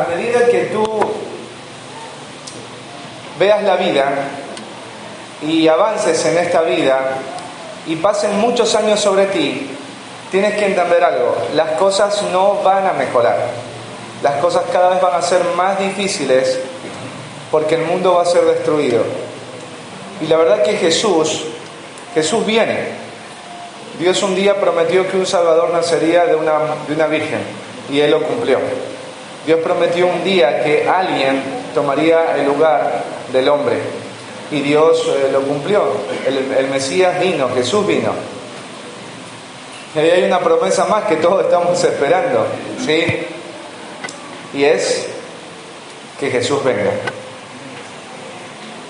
medida que tú veas la vida y avances en esta vida y pasen muchos años sobre ti, tienes que entender algo: las cosas no van a mejorar, las cosas cada vez van a ser más difíciles porque el mundo va a ser destruido. Y la verdad que Jesús viene. Dios un día prometió que un Salvador nacería de una virgen, y Él lo cumplió. Dios prometió un día que alguien tomaría el lugar del hombre, y Dios lo cumplió. El Mesías vino, Jesús vino. Y ahí hay una promesa más que todos estamos esperando, ¿sí? Y es que Jesús venga.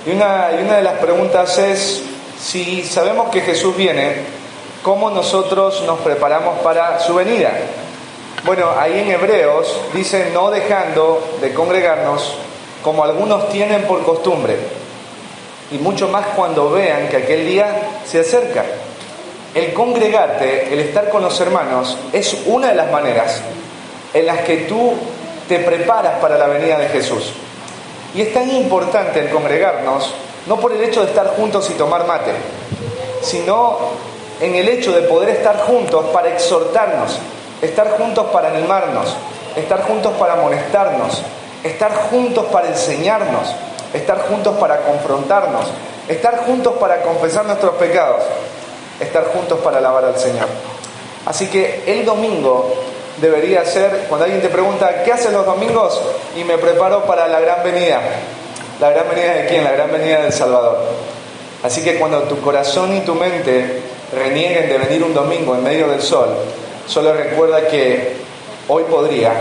Y una de las preguntas es, si sabemos que Jesús viene, ¿cómo nosotros nos preparamos para su venida? Bueno, ahí en Hebreos dice: no dejando de congregarnos como algunos tienen por costumbre, y mucho más cuando vean que aquel día se acerca. El congregarte, el estar con los hermanos, es una de las maneras en las que tú te preparas para la venida de Jesús. Y es tan importante el congregarnos, no por el hecho de estar juntos y tomar mate, sino en el hecho de poder estar juntos para exhortarnos, estar juntos para animarnos, estar juntos para amonestarnos, estar juntos para enseñarnos, estar juntos para confrontarnos, estar juntos para confesar nuestros pecados, estar juntos para alabar al Señor. Así que el domingo debería ser, cuando alguien te pregunta ¿qué haces los domingos? Y me preparo para la gran venida. ¿La gran venida de quién? La gran venida del Salvador. Así que cuando tu corazón y tu mente renieguen de venir un domingo en medio del sol, solo recuerda que hoy podría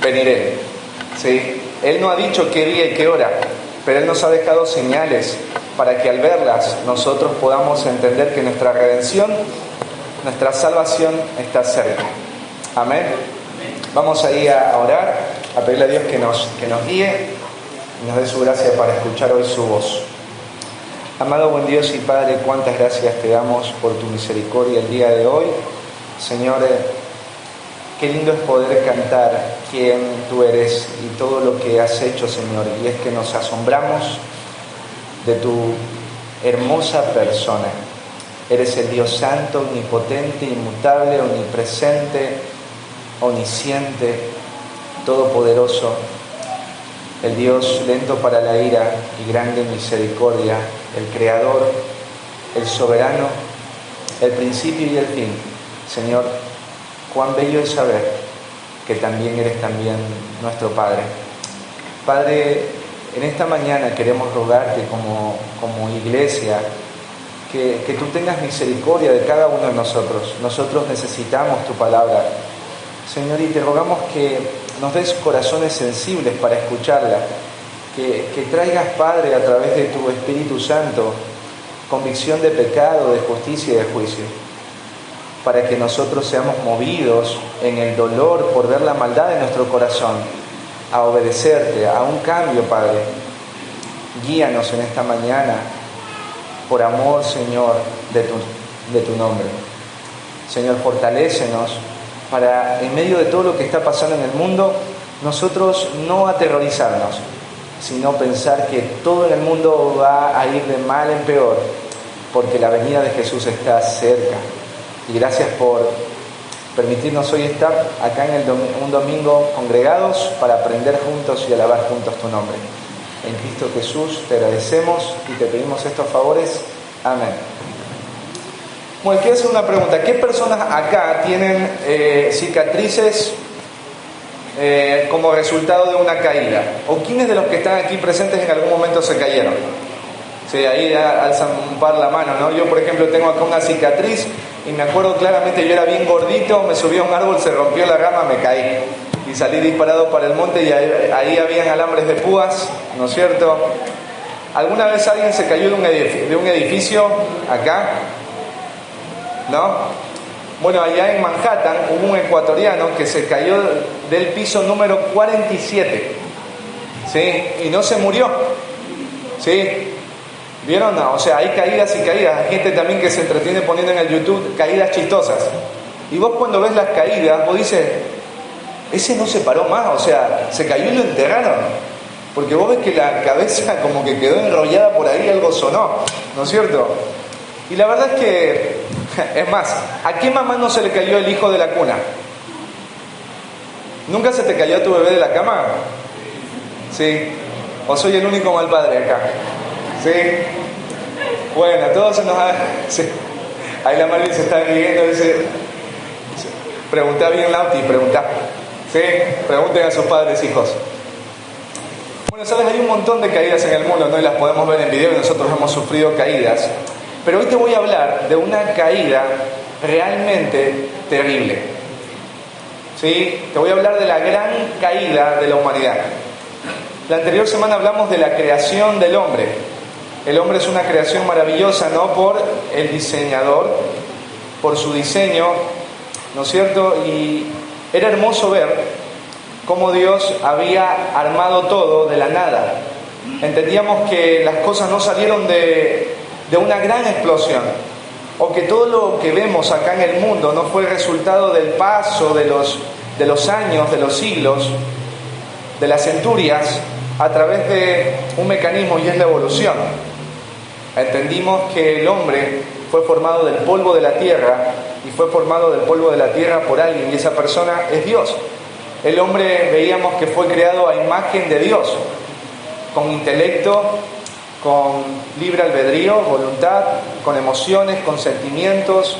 venir Él, ¿sí? Él no ha dicho qué día y qué hora, pero Él nos ha dejado señales para que al verlas nosotros podamos entender que nuestra redención, nuestra salvación está cerca. Amén. Vamos ahí a orar, a pedirle a Dios que nos guíe y nos dé su gracia para escuchar hoy su voz. Amado buen Dios y Padre, cuántas gracias te damos por tu misericordia el día de hoy. Señor, qué lindo es poder cantar quién tú eres y todo lo que has hecho, Señor. Y es que nos asombramos de tu hermosa persona. Eres el Dios santo, omnipotente, inmutable, omnipresente, omnisciente, todopoderoso. El Dios lento para la ira y grande en misericordia, el Creador, el Soberano, el principio y el fin. Señor, cuán bello es saber que también eres nuestro Padre. Padre, en esta mañana queremos rogarte como iglesia que tú tengas misericordia de cada uno de nosotros. Nosotros necesitamos tu palabra, Señor, y te rogamos que nos des corazones sensibles para escucharla, que traigas, Padre, a través de tu Espíritu Santo, convicción de pecado, de justicia y de juicio, para que nosotros seamos movidos en el dolor por ver la maldad de nuestro corazón, a obedecerte, a un cambio, Padre. Guíanos en esta mañana, por amor, Señor, de tu nombre. Señor, fortalécenos para, en medio de todo lo que está pasando en el mundo, nosotros no aterrorizarnos, sino pensar que todo en el mundo va a ir de mal en peor, porque la venida de Jesús está cerca. Y gracias por permitirnos hoy estar acá en un domingo congregados para aprender juntos y alabar juntos tu nombre. En Cristo Jesús te agradecemos y te pedimos estos favores. Amén. Bueno, quiero hacer una pregunta. ¿Qué personas acá tienen cicatrices como resultado de una caída? ¿O quiénes de los que están aquí presentes en algún momento se cayeron? Sí, ahí alzan un par la mano, ¿no? Yo, por ejemplo, tengo acá una cicatriz y me acuerdo claramente, yo era bien gordito, me subí a un árbol, se rompió la rama, me caí y salí disparado para el monte y ahí habían alambres de púas, ¿no es cierto? ¿Alguna vez alguien se cayó de un edificio acá? ¿No? Bueno, allá en Manhattan hubo un ecuatoriano que se cayó del piso número 47, ¿sí? Y no se murió, ¿sí? ¿Vieron? No, o sea, hay caídas y caídas. Hay gente también que se entretiene poniendo en el YouTube caídas chistosas. Y vos cuando ves las caídas, vos dices, ese no se paró más, o sea, se cayó y lo enterraron. Porque vos ves que la cabeza como que quedó enrollada por ahí, algo sonó, ¿no es cierto? Y la verdad es que, es más, ¿a qué mamá no se le cayó el hijo de la cuna? ¿Nunca se te cayó tu bebé de la cama? ¿Sí? ¿O soy el único mal padre acá? ¿Sí? Bueno, a todos se nos ha... Sí. Ahí la Marlene se está riendo y dice... Preguntá bien, Lauti, preguntá. ¿Sí? Pregunten a sus padres, hijos. Bueno, sabes, hay un montón de caídas en el mundo, ¿no? Y las podemos ver en video y nosotros hemos sufrido caídas. Pero hoy te voy a hablar de una caída realmente terrible. ¿Sí? Te voy a hablar de la gran caída de la humanidad. La anterior semana hablamos de la creación del hombre. El hombre es una creación maravillosa, ¿no? Por el diseñador, por su diseño, ¿no es cierto? Y era hermoso ver cómo Dios había armado todo de la nada. Entendíamos que las cosas no salieron de una gran explosión, o que todo lo que vemos acá en el mundo no fue el resultado del paso de los años, de los siglos, de las centurias, a través de un mecanismo, y es la evolución. Entendimos que el hombre fue formado del polvo de la tierra, y fue formado del polvo de la tierra por alguien, y esa persona es Dios. El hombre, veíamos que fue creado a imagen de Dios, con intelecto, con libre albedrío, voluntad, con emociones, con sentimientos.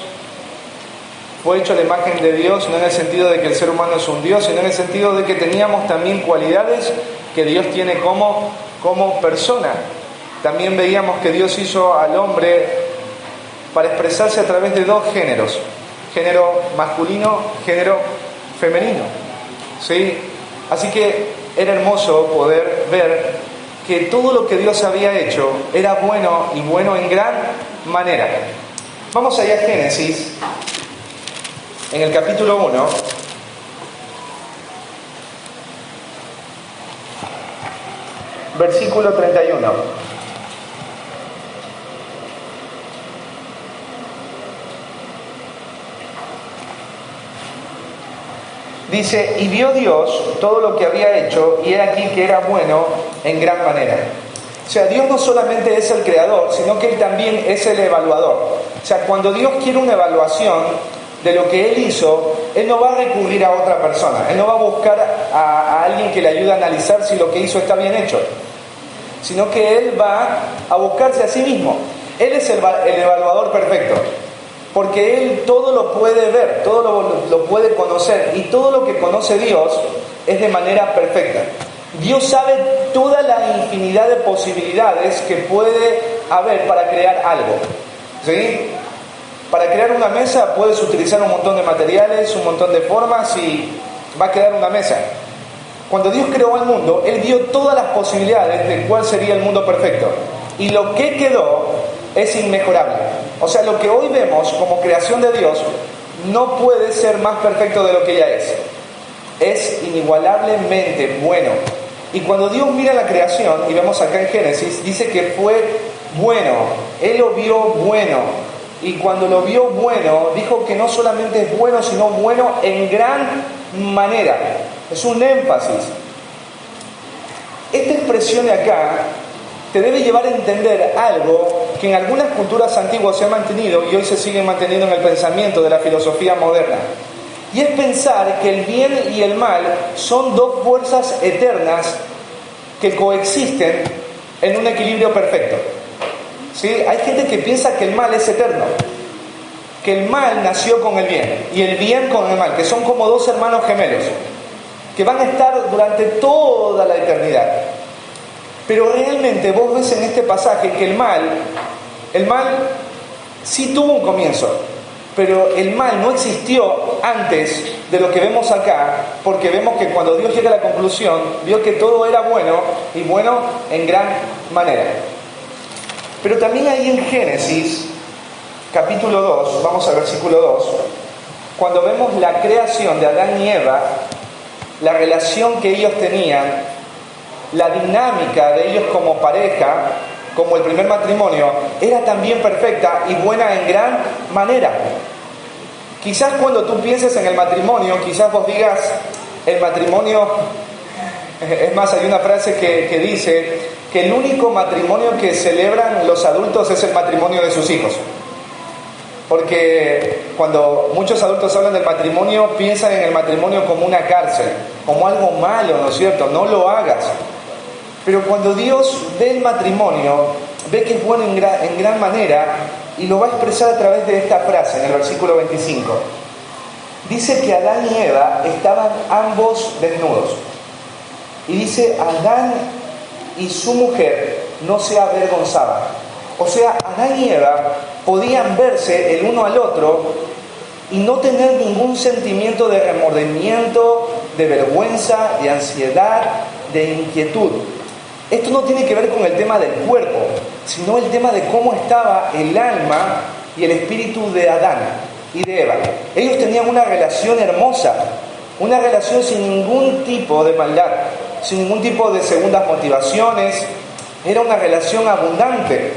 Fue hecho a la imagen de Dios, no en el sentido de que el ser humano es un Dios, sino en el sentido de que teníamos también cualidades que Dios tiene como persona. También veíamos que Dios hizo al hombre para expresarse a través de dos géneros, género masculino, género femenino. ¿Sí? Así que era hermoso poder ver que todo lo que Dios había hecho era bueno, y bueno en gran manera. Vamos allá a Génesis, en el capítulo 1, versículo 31. Dice, y vio Dios todo lo que había hecho, y he aquí que era bueno en gran manera. O sea, Dios no solamente es el creador, sino que Él también es el evaluador. O sea, cuando Dios quiere una evaluación de lo que Él hizo, Él no va a recurrir a otra persona. Él no va a buscar a alguien que le ayude a analizar si lo que hizo está bien hecho, sino que Él va a buscarse a sí mismo. Él es el evaluador perfecto, porque Él todo lo puede ver, todo lo puede conocer, y todo lo que conoce Dios es de manera perfecta. Dios sabe toda la infinidad de posibilidades que puede haber para crear algo. ¿Sí? Para crear una mesa puedes utilizar un montón de materiales, un montón de formas, y va a quedar una mesa. Cuando Dios creó el mundo, Él dio todas las posibilidades de cuál sería el mundo perfecto. Y lo que quedó es inmejorable. O sea, lo que hoy vemos como creación de Dios no puede ser más perfecto de lo que ya es. Es inigualablemente bueno. Y cuando Dios mira la creación, y vemos acá en Génesis, dice que fue bueno. Él lo vio bueno. Y cuando lo vio bueno, dijo que no solamente es bueno, sino bueno en gran manera. Es un énfasis. Esta expresión de acá te debe llevar a entender algo que en algunas culturas antiguas se ha mantenido y hoy se sigue manteniendo en el pensamiento de la filosofía moderna. Y es pensar que el bien y el mal son dos fuerzas eternas que coexisten en un equilibrio perfecto. ¿Sí? Hay gente que piensa que el mal es eterno, que el mal nació con el bien y el bien con el mal, que son como dos hermanos gemelos, que van a estar durante toda la eternidad. Pero realmente vos ves en este pasaje que el mal sí tuvo un comienzo, pero el mal no existió antes de lo que vemos acá, porque vemos que cuando Dios llega a la conclusión, vio que todo era bueno, y bueno en gran manera. Pero también ahí en Génesis, capítulo 2, vamos al versículo 2, cuando vemos la creación de Adán y Eva, la relación que ellos tenían, la dinámica de ellos como pareja, como el primer matrimonio, era también perfecta y buena en gran manera. Quizás cuando tú pienses en el matrimonio, quizás vos digas, el matrimonio, es más, hay una frase que dice que el único matrimonio que celebran los adultos es el matrimonio de sus hijos. Porque cuando muchos adultos hablan del matrimonio, piensan en el matrimonio como una cárcel, como algo malo, ¿no es cierto? No lo hagas. Pero cuando Dios ve el matrimonio, ve que es bueno en gran manera, y lo va a expresar a través de esta frase, en el versículo 25. Dice que Adán y Eva estaban ambos desnudos. Y dice, Adán y su mujer no se avergonzaban. O sea, Adán y Eva podían verse el uno al otro y no tener ningún sentimiento de remordimiento, de vergüenza, de ansiedad, de inquietud. Esto no tiene que ver con el tema del cuerpo, sino el tema de cómo estaba el alma y el espíritu de Adán y de Eva. Ellos tenían una relación hermosa, una relación sin ningún tipo de maldad, sin ningún tipo de segundas motivaciones. Era una relación abundante.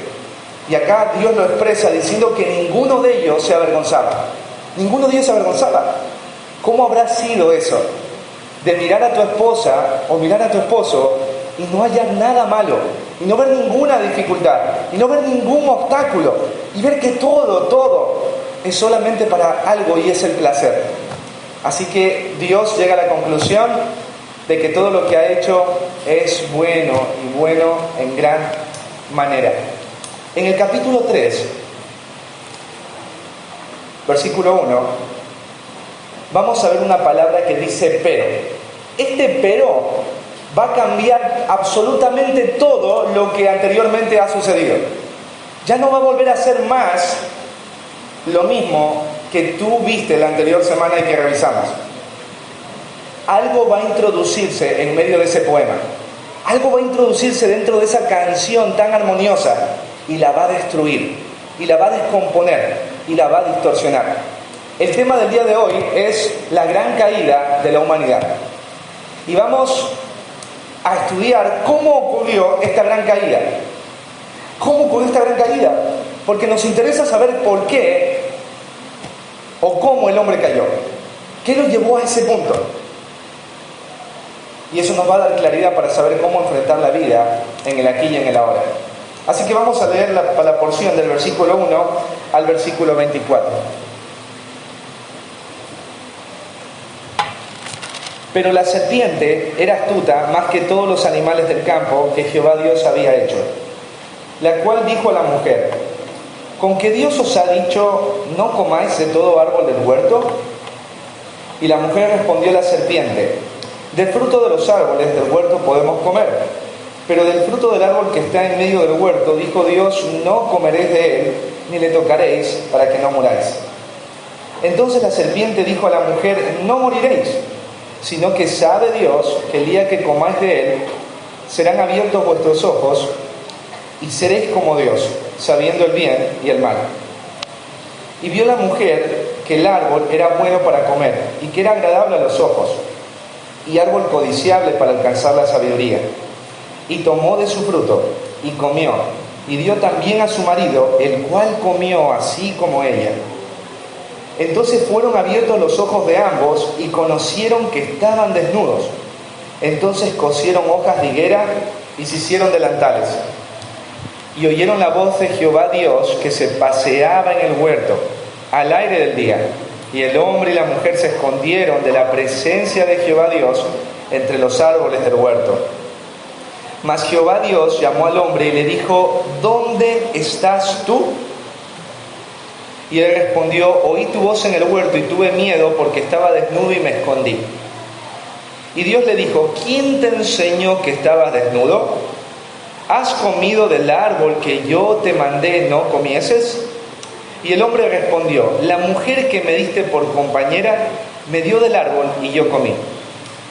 Y acá Dios lo expresa diciendo que ninguno de ellos se avergonzaba. Ninguno de ellos se avergonzaba. ¿Cómo habrá sido eso? De mirar a tu esposa o mirar a tu esposo y no hallar nada malo, y no ver ninguna dificultad, y no ver ningún obstáculo, y ver que todo es solamente para algo, y es el placer. Así que Dios llega a la conclusión de que todo lo que ha hecho es bueno, y bueno en gran manera. En el capítulo 3, versículo 1, vamos a ver una palabra que dice pero. Este pero va a cambiar absolutamente todo lo que anteriormente ha sucedido. Ya no va a volver a ser más lo mismo que tú viste la anterior semana y que revisamos. Algo va a introducirse en medio de ese poema. Algo va a introducirse dentro de esa canción tan armoniosa y la va a destruir, y la va a descomponer, y la va a distorsionar. El tema del día de hoy es la gran caída de la humanidad. Y vamos a estudiar cómo ocurrió esta gran caída. ¿Cómo ocurrió esta gran caída? Porque nos interesa saber por qué o cómo el hombre cayó. ¿Qué lo llevó a ese punto? Y eso nos va a dar claridad para saber cómo enfrentar la vida en el aquí y en el ahora. Así que vamos a leer la porción del versículo 1 al versículo 24. Pero la serpiente era astuta más que todos los animales del campo que Jehová Dios había hecho, la cual dijo a la mujer: ¿con qué Dios os ha dicho, no comáis de todo árbol del huerto? Y la mujer respondió a la serpiente: del fruto de los árboles del huerto podemos comer, pero del fruto del árbol que está en medio del huerto, dijo Dios, no comeréis de él, ni le tocaréis, para que no muráis. Entonces la serpiente dijo a la mujer: no moriréis, sino que sabe Dios que el día que comáis de él, serán abiertos vuestros ojos, y seréis como Dios, sabiendo el bien y el mal. Y vio la mujer que el árbol era bueno para comer, y que era agradable a los ojos, y árbol codiciable para alcanzar la sabiduría. Y tomó de su fruto, y comió, y dio también a su marido, el cual comió así como ella. Entonces fueron abiertos los ojos de ambos, y conocieron que estaban desnudos. Entonces cosieron hojas de higuera, y se hicieron delantales. Y oyeron la voz de Jehová Dios, que se paseaba en el huerto, al aire del día. Y el hombre y la mujer se escondieron de la presencia de Jehová Dios entre los árboles del huerto. Mas Jehová Dios llamó al hombre y le dijo: ¿dónde estás tú? Y él respondió: oí tu voz en el huerto y tuve miedo porque estaba desnudo y me escondí. Y Dios le dijo: ¿quién te enseñó que estabas desnudo? ¿Has comido del árbol que yo te mandé no comieses? Y el hombre respondió: la mujer que me diste por compañera me dio del árbol y yo comí.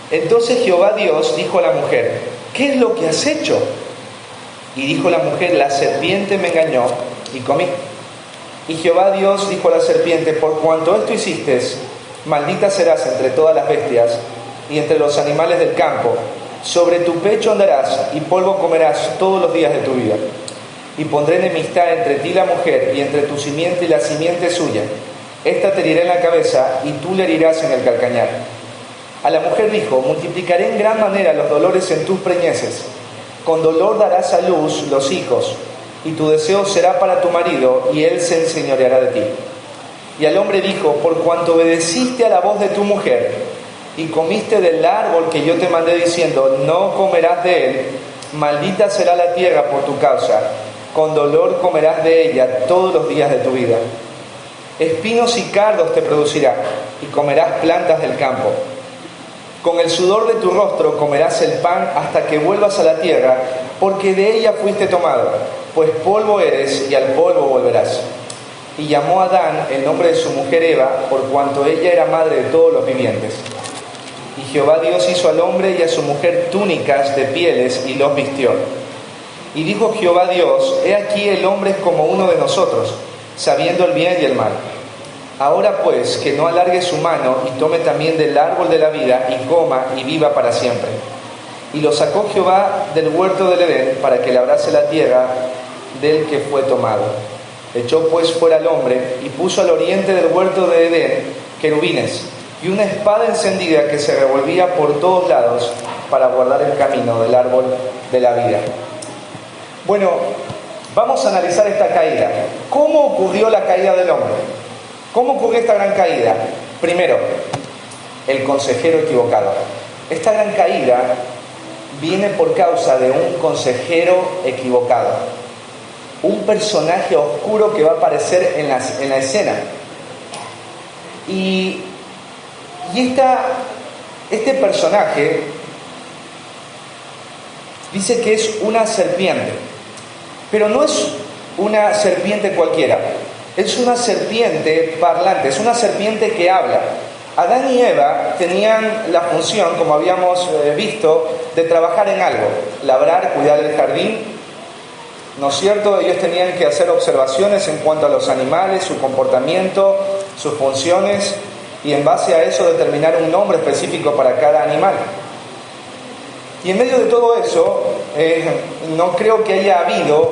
Entonces Jehová Dios dijo a la mujer: ¿qué es lo que has hecho? Y dijo la mujer: la serpiente me engañó y comí. Y Jehová Dios dijo a la serpiente: por cuanto esto hiciste, maldita serás entre todas las bestias y entre los animales del campo. Sobre tu pecho andarás y polvo comerás todos los días de tu vida. Y pondré enemistad entre ti y la mujer, y entre tu simiente y la simiente suya. Esta te herirá en la cabeza, y tú le herirás en el calcañar. A la mujer dijo: multiplicaré en gran manera los dolores en tus preñeces. Con dolor darás a luz los hijos, y tu deseo será para tu marido, y él se enseñoreará de ti. Y al hombre dijo: por cuanto obedeciste a la voz de tu mujer, y comiste del árbol que yo te mandé diciendo: no comerás de él, maldita será la tierra por tu causa, con dolor comerás de ella todos los días de tu vida. Espinos y cardos te producirá, y comerás plantas del campo. Con el sudor de tu rostro comerás el pan hasta que vuelvas a la tierra, porque de ella fuiste tomado, pues polvo eres y al polvo volverás. Y llamó a Adán el nombre de su mujer Eva, por cuanto ella era madre de todos los vivientes. Y Jehová Dios hizo al hombre y a su mujer túnicas de pieles y los vistió. Y dijo Jehová Dios: he aquí el hombre es como uno de nosotros, sabiendo el bien y el mal. Ahora pues, que no alargue su mano y tome también del árbol de la vida y coma y viva para siempre. Y lo sacó Jehová del huerto del Edén para que labrase la tierra del que fue tomado. Echó pues fuera al hombre y puso al oriente del huerto de Edén querubines y una espada encendida que se revolvía por todos lados para guardar el camino del árbol de la vida. Bueno, vamos a analizar esta caída. ¿Cómo ocurrió la caída del hombre? ¿Cómo ocurrió esta gran caída? Primero, el consejero equivocado. Esta gran caída viene por causa de un consejero equivocado. Un personaje oscuro que va a aparecer en la escena. Y este personaje dice que es una serpiente, pero no es una serpiente cualquiera. Es una serpiente parlante, es una serpiente que habla. Adán y Eva tenían la función, como habíamos visto, de trabajar en algo, labrar, cuidar el jardín, ¿no es cierto? Ellos tenían que hacer observaciones en cuanto a los animales, su comportamiento, sus funciones, y en base a eso determinar un nombre específico para cada animal. Y en medio de todo eso, no creo que haya habido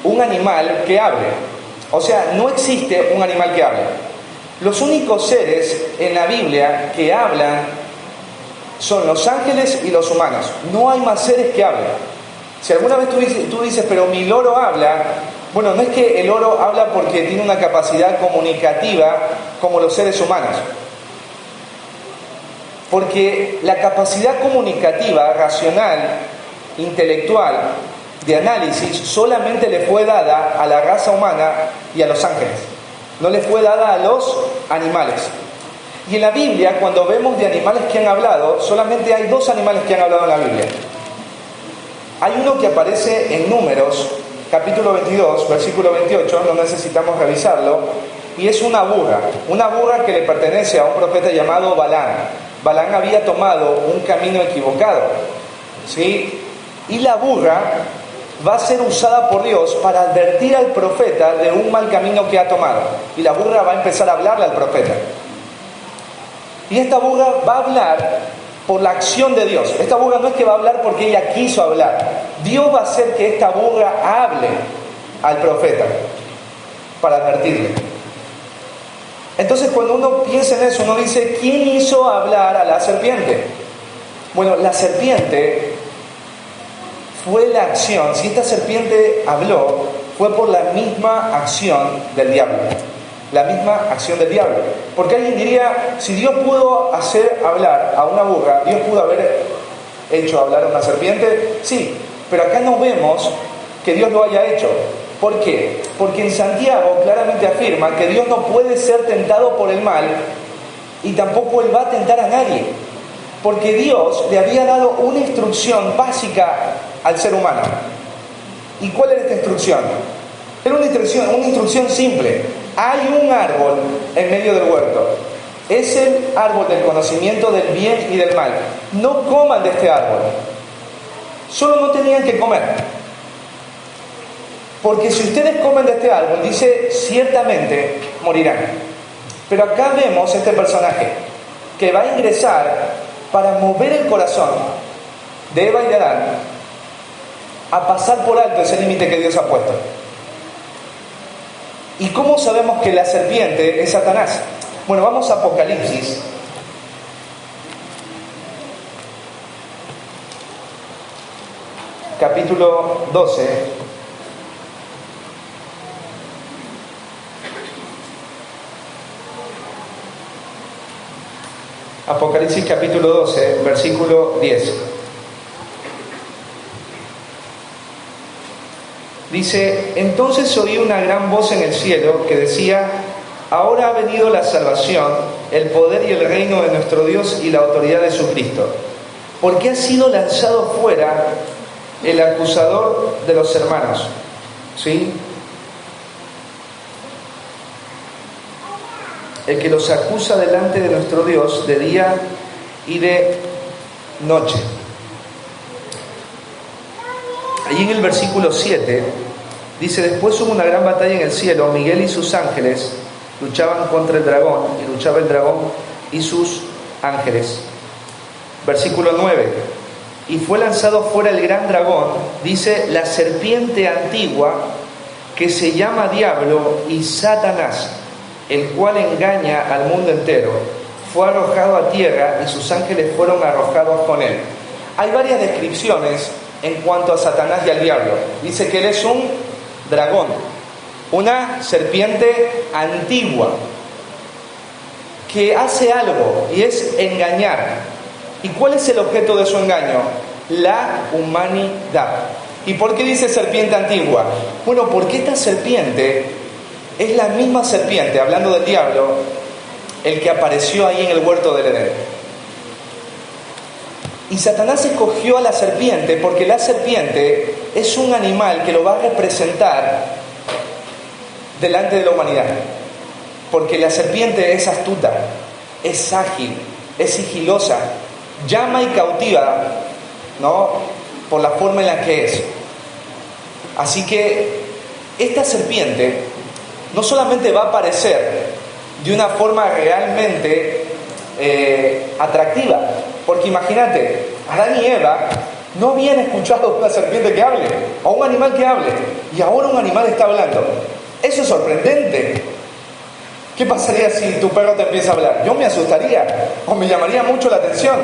un animal que hable. O sea, no existe un animal que hable. Los únicos seres en la Biblia que hablan son los ángeles y los humanos. No hay más seres que hablen. Si alguna vez tú dices, pero mi loro habla, bueno, no es que el loro habla porque tiene una capacidad comunicativa como los seres humanos. Porque la capacidad comunicativa, racional, intelectual, de análisis, solamente le fue dada a la raza humana y a los ángeles. No le fue dada a los animales. Y en la Biblia, cuando vemos de animales que han hablado, solamente hay 2 animales que han hablado en la Biblia. Hay uno que aparece en Números, capítulo 22, versículo 28, no necesitamos revisarlo, y es una burra que le pertenece a un profeta llamado Balán. Balán había tomado un camino equivocado, ¿sí? Y la burra va a ser usada por Dios para advertir al profeta de un mal camino que ha tomado. Y la burra va a empezar a hablarle al profeta. Y esta burra va a hablar por la acción de Dios. Esta burra no es que va a hablar porque ella quiso hablar. Dios va a hacer que esta burra hable al profeta para advertirle. Entonces, cuando uno piensa en eso, uno dice, ¿quién hizo hablar a la serpiente? Bueno, la serpiente fue la acción. Si esta serpiente habló, fue por la misma acción del diablo. La misma acción del diablo. Porque alguien diría, si Dios pudo hacer hablar a una burra, ¿Dios pudo haber hecho hablar a una serpiente? Sí, pero acá no vemos que Dios lo haya hecho. ¿Por qué? Porque en Santiago claramente afirma que Dios no puede ser tentado por el mal y tampoco Él va a tentar a nadie. Porque Dios le había dado una instrucción básica al ser humano. ¿Y cuál era esta instrucción? Era una instrucción simple. Hay un árbol en medio del huerto. Es el árbol del conocimiento del bien y del mal. No coman de este árbol. Solo no tenían que comer. Porque si ustedes comen de este árbol, dice, ciertamente morirán. Pero acá vemos este personaje que va a ingresar para mover el corazón de Eva y de Adán a pasar por alto ese límite que Dios ha puesto. ¿Y cómo sabemos que la serpiente es Satanás? Bueno, vamos a Apocalipsis, capítulo 12. Apocalipsis capítulo 12, versículo 10. Dice: entonces oí una gran voz en el cielo que decía: ahora ha venido la salvación, el poder y el reino de nuestro Dios y la autoridad de su Cristo, porque ha sido lanzado fuera el acusador de los hermanos. ¿Sí? El que los acusa delante de nuestro Dios de día y de noche. Ahí en el versículo 7 dice: después hubo una gran batalla en el cielo, Miguel y sus ángeles luchaban contra el dragón, y luchaba el dragón y sus ángeles. Versículo 9: y fue lanzado fuera el gran dragón, dice, la serpiente antigua, que se llama Diablo y Satanás, el cual engaña al mundo entero. Fue arrojado a tierra y sus ángeles fueron arrojados con él. Hay varias descripciones en cuanto a Satanás y al diablo. Dice que él es un dragón, una serpiente antigua, que hace algo, y es engañar. ¿Y cuál es el objeto de su engaño? La humanidad. ¿Y por qué dice serpiente antigua? Bueno, porque esta serpiente es la misma serpiente, hablando del diablo, el que apareció ahí en el huerto del Edén. Y Satanás escogió a la serpiente porque la serpiente es un animal que lo va a representar delante de la humanidad. Porque la serpiente es astuta, es ágil, es sigilosa, llama y cautiva, ¿no?, por la forma en la que es. Así que esta serpiente no solamente va a aparecer de una forma realmente atractiva, porque imagínate, Adán y Eva no habían escuchado a una serpiente que hable, a un animal que hable, y ahora un animal está hablando. Eso es sorprendente. ¿Qué pasaría si tu perro te empieza a hablar? Yo me asustaría, o me llamaría mucho la atención.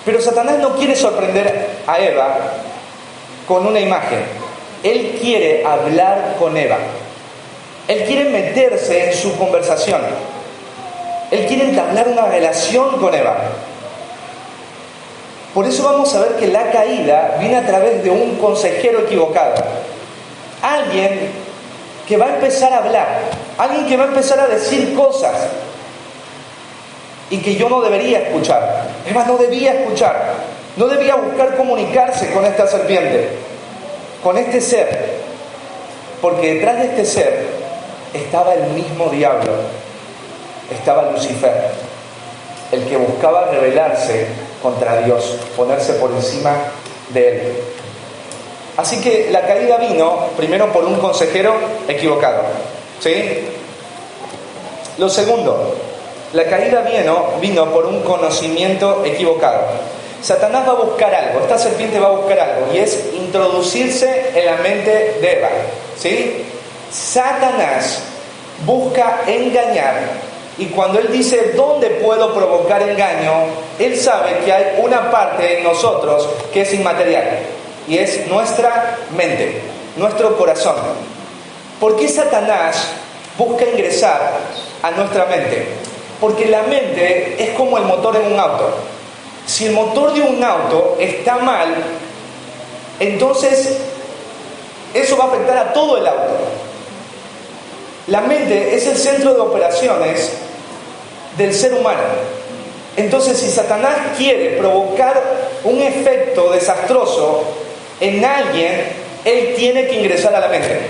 Pero Satanás no quiere sorprender a Eva con una imagen. Él quiere hablar con Eva. Él quiere meterse en su conversación. Él quiere entablar una relación con Eva. Por eso vamos a ver que la caída viene a través de un consejero equivocado. Alguien que va a empezar a hablar. Alguien que va a empezar a decir cosas y que yo no debería escuchar. Eva no debía escuchar. No debía buscar comunicarse con esta serpiente, con este ser. Porque detrás de este ser estaba el mismo diablo. Estaba Lucifer, el que buscaba rebelarse contra Dios, ponerse por encima de él. Así que la caída vino primero por un consejero equivocado, ¿sí? Lo segundo, la caída vino por un conocimiento equivocado. Satanás va a buscar algo, esta serpiente va a buscar algo, y es introducirse en la mente de Eva, ¿sí? Satanás busca engañar. Y cuando él dice, ¿dónde puedo provocar engaño?, él sabe que hay una parte en nosotros que es inmaterial, y es nuestra mente, nuestro corazón. ¿Por qué Satanás busca ingresar a nuestra mente? Porque la mente es como el motor en un auto. Si el motor de un auto está mal, entonces eso va a afectar a todo el auto. La mente es el centro de operaciones del ser humano. Entonces, si Satanás quiere provocar un efecto desastroso en alguien, él tiene que ingresar a la mente.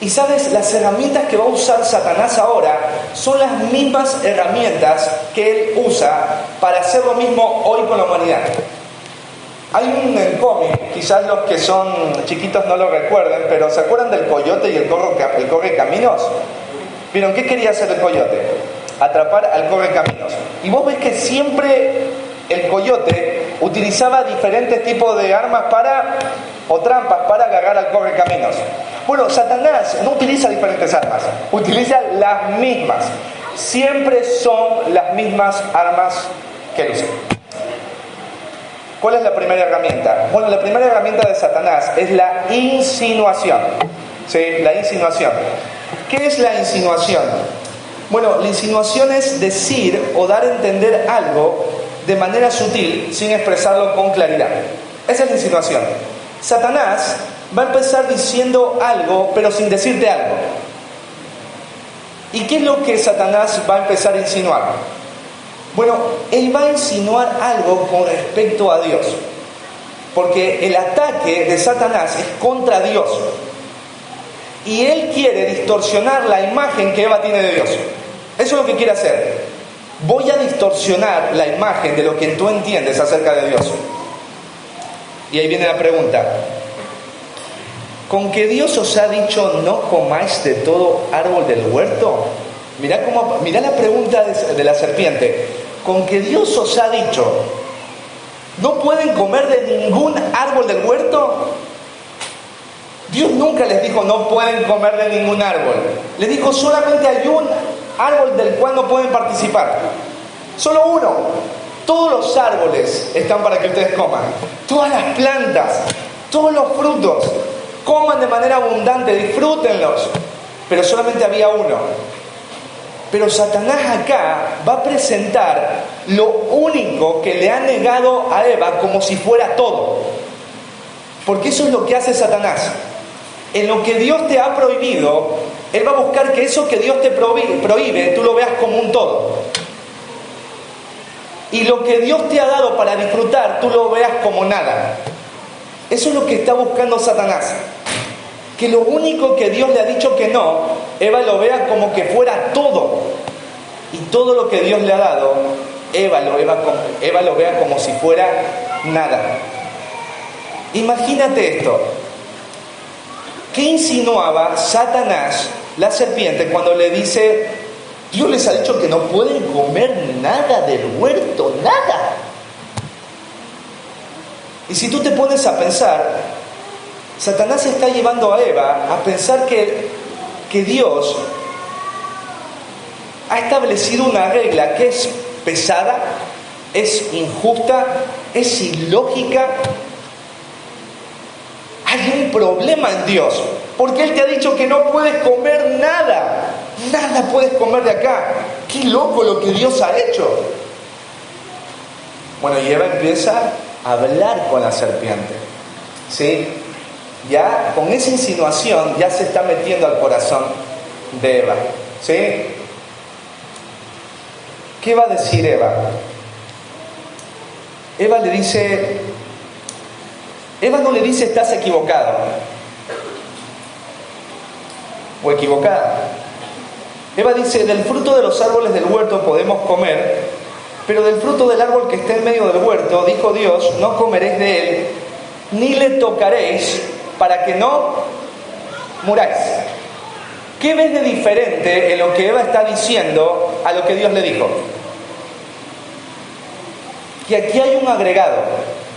Y sabes, las herramientas que va a usar Satanás ahora son las mismas herramientas que él usa para hacer lo mismo hoy con la humanidad. Hay un cómic, quizás los que son chiquitos no lo recuerden, pero ¿se acuerdan del coyote y el correcaminos? ¿Vieron qué quería hacer el coyote? Atrapar al correcaminos. Y vos ves que siempre el coyote utilizaba diferentes tipos de armas o trampas para agarrar al correcaminos. Bueno, Satanás no utiliza diferentes armas, utiliza las mismas. Siempre son las mismas armas que él usa. ¿Cuál es la primera herramienta? Bueno, la primera herramienta de Satanás es la insinuación. ¿Sí? La insinuación. ¿Qué es la insinuación? Bueno, la insinuación es decir o dar a entender algo de manera sutil sin expresarlo con claridad. Esa es la insinuación. Satanás va a empezar diciendo algo, pero sin decirte algo. ¿Y qué es lo que Satanás va a empezar a insinuar? Bueno, él va a insinuar algo con respecto a Dios. Porque el ataque de Satanás es contra Dios. Y él quiere distorsionar la imagen que Eva tiene de Dios. Eso es lo que quiere hacer. Voy a distorsionar la imagen de lo que tú entiendes acerca de Dios. Y ahí viene la pregunta. ¿Con que Dios os ha dicho no comáis de todo árbol del huerto? Mirá la pregunta de la serpiente. ¿Con que Dios os ha dicho no pueden comer de ningún árbol del huerto? Dios nunca les dijo no pueden comer de ningún árbol. Les dijo solamente hay un árbol del cual no pueden participar. Solo uno. Todos los árboles están para que ustedes coman. Todas las plantas, todos los frutos. Coman de manera abundante, disfrútenlos. Pero solamente había uno. Pero Satanás acá va a presentar lo único que le ha negado a Eva como si fuera todo. Porque eso es lo que hace Satanás. En lo que Dios te ha prohibido, él va a buscar que eso que Dios te prohíbe, tú lo veas como un todo. Y lo que Dios te ha dado para disfrutar, tú lo veas como nada. Eso es lo que está buscando Satanás. Que lo único que Dios le ha dicho que no, Eva lo vea como que fuera todo. Y todo lo que Dios le ha dado, Eva lo vea como si fuera nada. Imagínate esto. ¿Qué insinuaba Satanás, la serpiente, cuando le dice, Dios les ha dicho que no pueden comer nada del huerto, nada? Y si tú te pones a pensar, Satanás está llevando a Eva a pensar que Dios ha establecido una regla que es pesada, es injusta, es ilógica. Hay un problema en Dios, porque Él te ha dicho que no puedes comer nada. Nada puedes comer de acá. ¡Qué loco lo que Dios ha hecho! Bueno, y Eva empieza a hablar con la serpiente. ¿Sí? Ya con esa insinuación ya se está metiendo al corazón de Eva. ¿Sí? ¿Qué va a decir Eva? Eva no le dice estás equivocado o equivocada. Eva dice, del fruto de los árboles del huerto podemos comer, pero del fruto del árbol que está en medio del huerto, dijo Dios, no comeréis de él, ni le tocaréis, para que no muráis. ¿Qué ves de diferente en lo que Eva está diciendo a lo que Dios le dijo? Que aquí hay un agregado.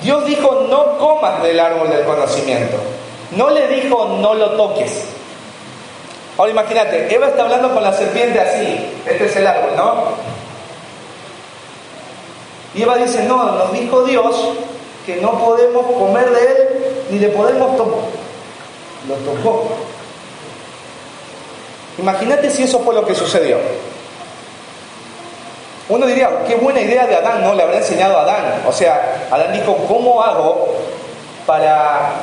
Dios dijo, no comas del árbol del conocimiento. No le dijo, no lo toques. Ahora imagínate, Eva está hablando con la serpiente así. Este es el árbol, ¿no? Y Eva dice, no, nos dijo Dios que no podemos comer de él, ni le podemos tocar. Lo tocó. Imagínate si eso fue lo que sucedió. Uno diría, qué buena idea de Adán, ¿no? Le habrá enseñado a Adán. O sea, Adán dijo, ¿cómo hago para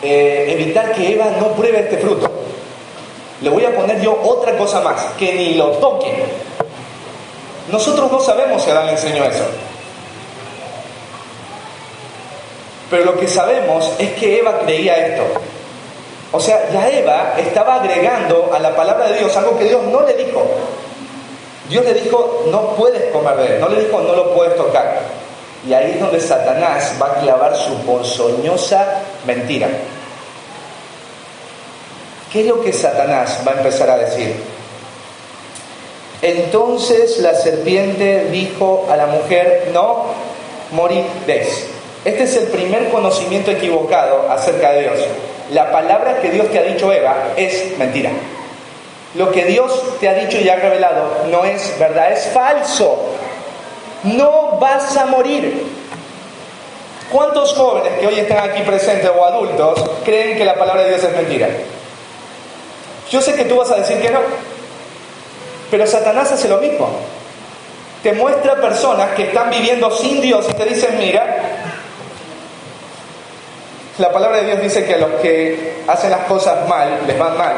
evitar que Eva no pruebe este fruto? Le voy a poner yo otra cosa más, que ni lo toque. Nosotros no sabemos si Adán le enseñó eso. Pero lo que sabemos es que Eva creía esto. O sea, ya Eva estaba agregando a la palabra de Dios algo que Dios no le dijo. Dios le dijo, no puedes comer de él. No le dijo, no lo puedes tocar. Y ahí es donde Satanás va a clavar su ponzoñosa mentira. ¿Qué es lo que Satanás va a empezar a decir? Entonces la serpiente dijo a la mujer, no moriréis. Este es el primer conocimiento equivocado acerca de Dios. La palabra que Dios te ha dicho, Eva, es mentira. Lo que Dios te ha dicho y ha revelado no es verdad, es falso. No vas a morir. ¿Cuántos jóvenes que hoy están aquí presentes o adultos creen que la palabra de Dios es mentira? Yo sé que tú vas a decir que no, pero Satanás hace lo mismo. Te muestra personas que están viviendo sin Dios y te dicen, mira, la palabra de Dios dice que a los que hacen las cosas mal, les van mal.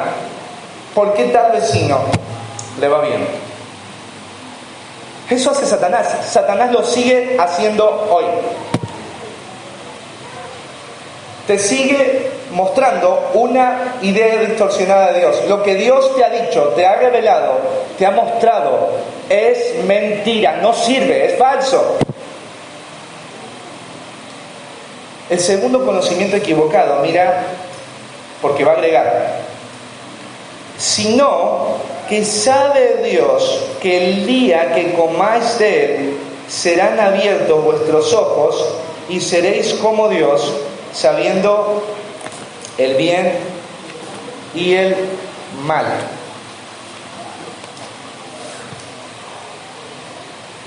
¿Por qué tal vecino le va bien? Eso hace Satanás. Satanás lo sigue haciendo hoy. Te sigue mostrando una idea distorsionada de Dios. Lo que Dios te ha dicho, te ha revelado, te ha mostrado, es mentira, no sirve, es falso. El segundo conocimiento equivocado, mira, porque va a agregar, sino que sabe Dios que el día que comáis de él, serán abiertos vuestros ojos y seréis como Dios, sabiendo el bien y el mal.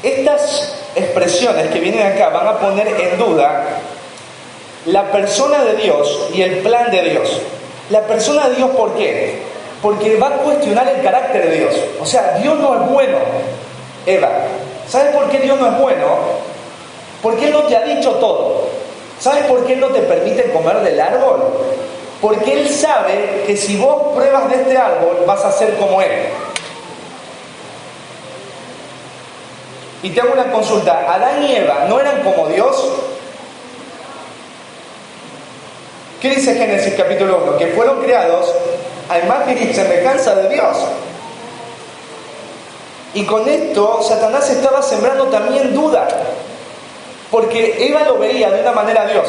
Estas expresiones que vienen acá van a poner en duda la persona de Dios y el plan de Dios. La persona de Dios, ¿por qué? Porque va a cuestionar el carácter de Dios. O sea, Dios no es bueno, Eva. ¿Sabes por qué Dios no es bueno? Porque Él no te ha dicho todo. ¿Sabes por qué Él no te permite comer del árbol? Porque Él sabe que si vos pruebas de este árbol, vas a ser como Él. Y te hago una consulta. ¿Adán y Eva no eran como Dios? ¿Qué dice Génesis capítulo 1? Que fueron creados a imagen y semejanza de Dios. Y con esto Satanás estaba sembrando también duda, porque Eva lo veía de una manera a Dios.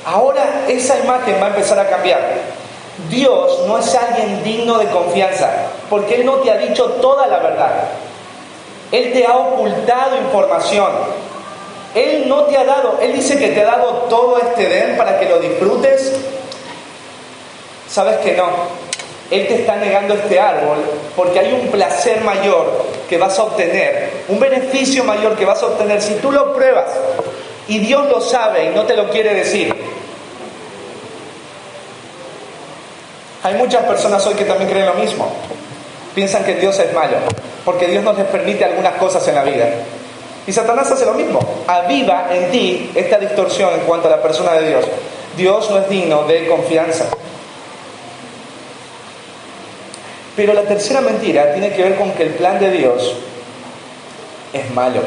Ahora esa imagen va a empezar a cambiar. Dios no es alguien digno de confianza, porque Él no te ha dicho toda la verdad. Él te ha ocultado información. Él no te ha dado, Él dice que te ha dado todo este Edén para que lo disfrutes. ¿Sabes que no? Él te está negando este árbol porque hay un placer mayor que vas a obtener, un beneficio mayor que vas a obtener si tú lo pruebas. Y Dios lo sabe y no te lo quiere decir. Hay muchas personas hoy que también creen lo mismo. Piensan que Dios es malo, porque Dios nos les permite algunas cosas en la vida. Y Satanás hace lo mismo. Aviva en ti esta distorsión en cuanto a la persona de Dios. Dios no es digno de confianza. Pero la tercera mentira tiene que ver con que el plan de Dios es malo.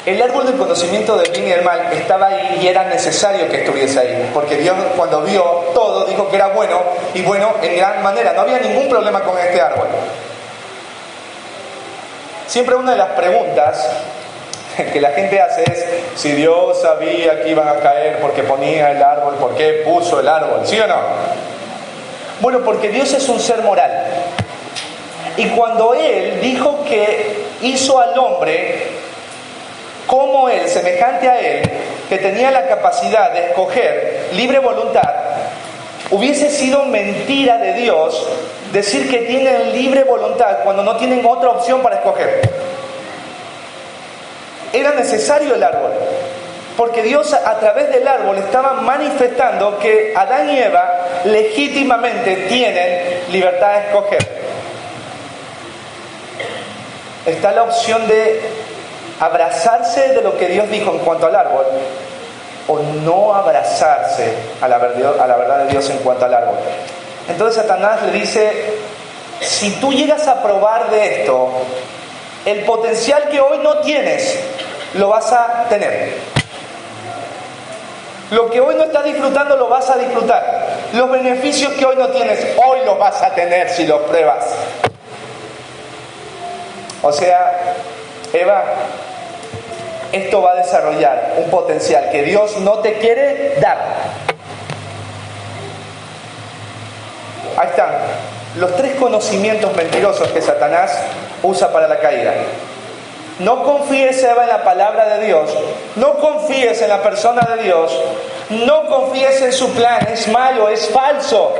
El árbol del conocimiento del bien y del mal estaba ahí y era necesario que estuviese ahí, porque Dios, cuando vio todo, dijo que era bueno, y bueno en gran manera. No había ningún problema con este árbol. Siempre una de las preguntas que la gente hace es: si Dios sabía que iban a caer porque ponía el árbol, ¿por qué puso el árbol? ¿Sí o no? Bueno, porque Dios es un ser moral. Y cuando Él dijo que hizo al hombre como Él, semejante a Él, que tenía la capacidad de escoger libre voluntad, hubiese sido mentira de Dios decir que tienen libre voluntad cuando no tienen otra opción para escoger. Era necesario el árbol, porque Dios a través del árbol estaba manifestando que Adán y Eva legítimamente tienen libertad de escoger. Está la opción de abrazarse de lo que Dios dijo en cuanto al árbol, o no abrazarse a la verdad de Dios en cuanto al árbol. Entonces Satanás le dice: si tú llegas a probar de esto, el potencial que hoy no tienes, lo vas a tener. Lo que hoy no estás disfrutando, lo vas a disfrutar. Los beneficios que hoy no tienes, hoy los vas a tener si los pruebas. O sea, Eva, esto va a desarrollar un potencial que Dios no te quiere dar. Ahí están los tres conocimientos mentirosos que Satanás usa para la caída. No confíes, Eva, en la palabra de Dios. No confíes en la persona de Dios. No confíes en su plan. Es malo, es falso.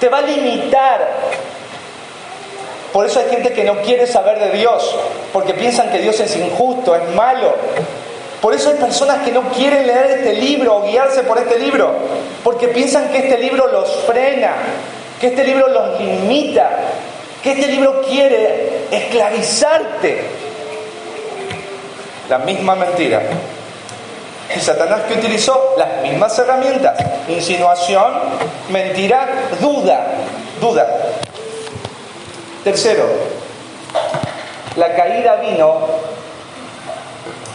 Te va a limitar. Por eso hay gente que no quiere saber de Dios, porque piensan que Dios es injusto, es malo. Por eso hay personas que no quieren leer este libro o guiarse por este libro, porque piensan que este libro los frena, que este libro los limita, que este libro quiere esclavizarte. La misma mentira. Y Satanás, que utilizó las mismas herramientas: insinuación, mentira, duda. Tercero, la caída vino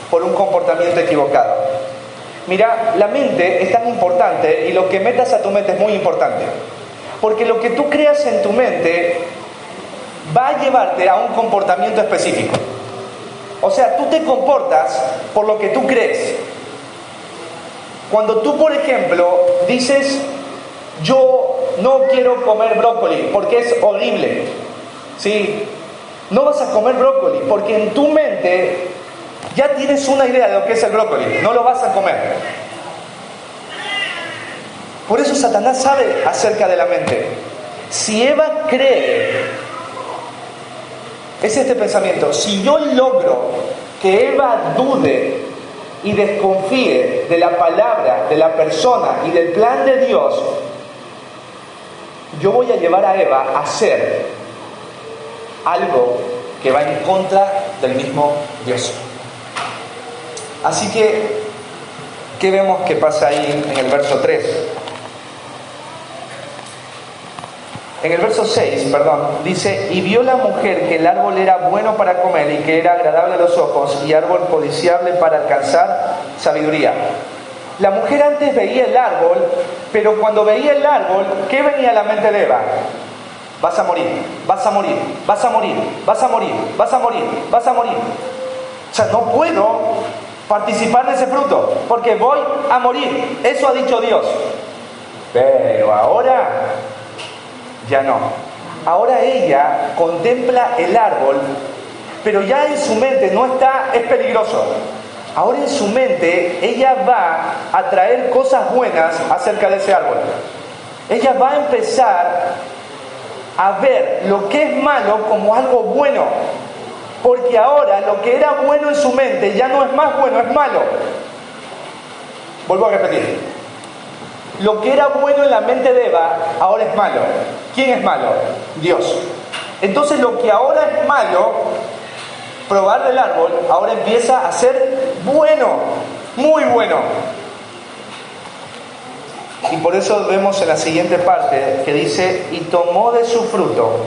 por un comportamiento equivocado. Mira, la mente es tan importante y lo que metas a tu mente es muy importante, porque lo que tú creas en tu mente va a llevarte a un comportamiento específico. O sea, tú te comportas por lo que tú crees. Cuando tú, por ejemplo, dices: yo no quiero comer brócoli porque es horrible, ¿sí? No vas a comer brócoli porque en tu mente ya tienes una idea de lo que es el brócoli, no lo vas a comer. Por eso Satanás sabe acerca de la mente. Si Eva cree, es este pensamiento: si yo logro que Eva dude y desconfíe de la palabra, de la persona y del plan de Dios, yo voy a llevar a Eva a hacer algo que va en contra del mismo Dios. Así que, ¿qué vemos que pasa ahí en el verso 3? En el verso 6, dice: y vio la mujer que el árbol era bueno para comer y que era agradable a los ojos y árbol codiciable para alcanzar sabiduría. La mujer antes veía el árbol, pero cuando veía el árbol, ¿qué venía a la mente de Eva? Vas a morir, vas a morir, vas a morir, vas a morir, vas a morir, vas a morir. O sea, no puedo participar de ese fruto porque voy a morir. Eso ha dicho Dios. Pero ahora ya no. Ahora ella contempla el árbol, pero ya en su mente no está, es peligroso. Ahora en su mente ella va a traer cosas buenas acerca de ese árbol. Ella va a empezar a ver lo que es malo como algo bueno, porque ahora lo que era bueno en su mente ya no es más bueno, es malo. Vuelvo a repetir: lo que era bueno en la mente de Eva ahora es malo. ¿Quién es malo? Dios. Entonces lo que ahora es malo, probar del árbol, ahora empieza a ser bueno, muy bueno. Y por eso vemos en la siguiente parte que dice: y tomó de su fruto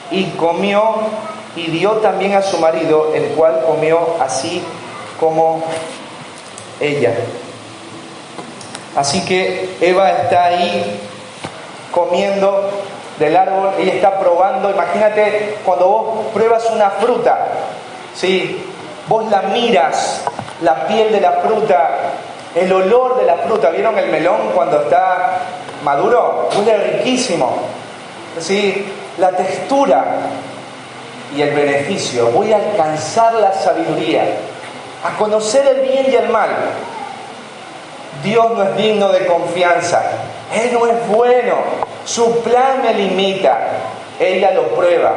y comió y dio también a su marido, el cual comió así como ella. Así que Eva está ahí comiendo del árbol, ella está probando. Imagínate cuando vos pruebas una fruta, ¿sí? Vos la miras, la piel de la fruta, el olor de la fruta. ¿Vieron el melón cuando está maduro? Huele riquísimo, ¿sí? La textura y el beneficio. Voy a alcanzar la sabiduría, a conocer el bien y el mal. Dios no es digno de confianza. Él no es bueno. Su plan me limita. Ella lo prueba.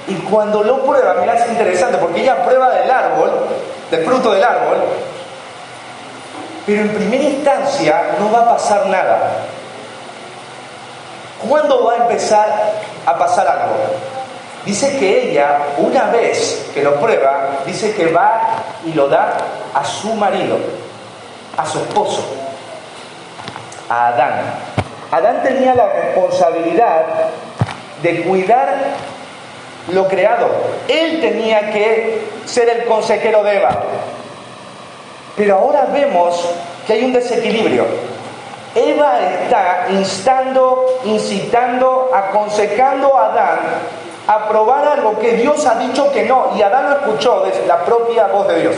Y cuando lo prueba, mira, es interesante, porque ella prueba del árbol, del fruto del árbol, pero en primera instancia no va a pasar nada. ¿Cuándo va a empezar a pasar algo? Dice que ella, una vez que lo prueba, dice que va y lo da a su marido, a su esposo, a Adán. Adán tenía la responsabilidad de cuidar lo creado. Él tenía que ser el consejero de Eva. Pero ahora vemos que hay un desequilibrio. Eva está instando, incitando, aconsejando a Adán a probar algo que Dios ha dicho que no, y Adán lo escuchó desde la propia voz de Dios.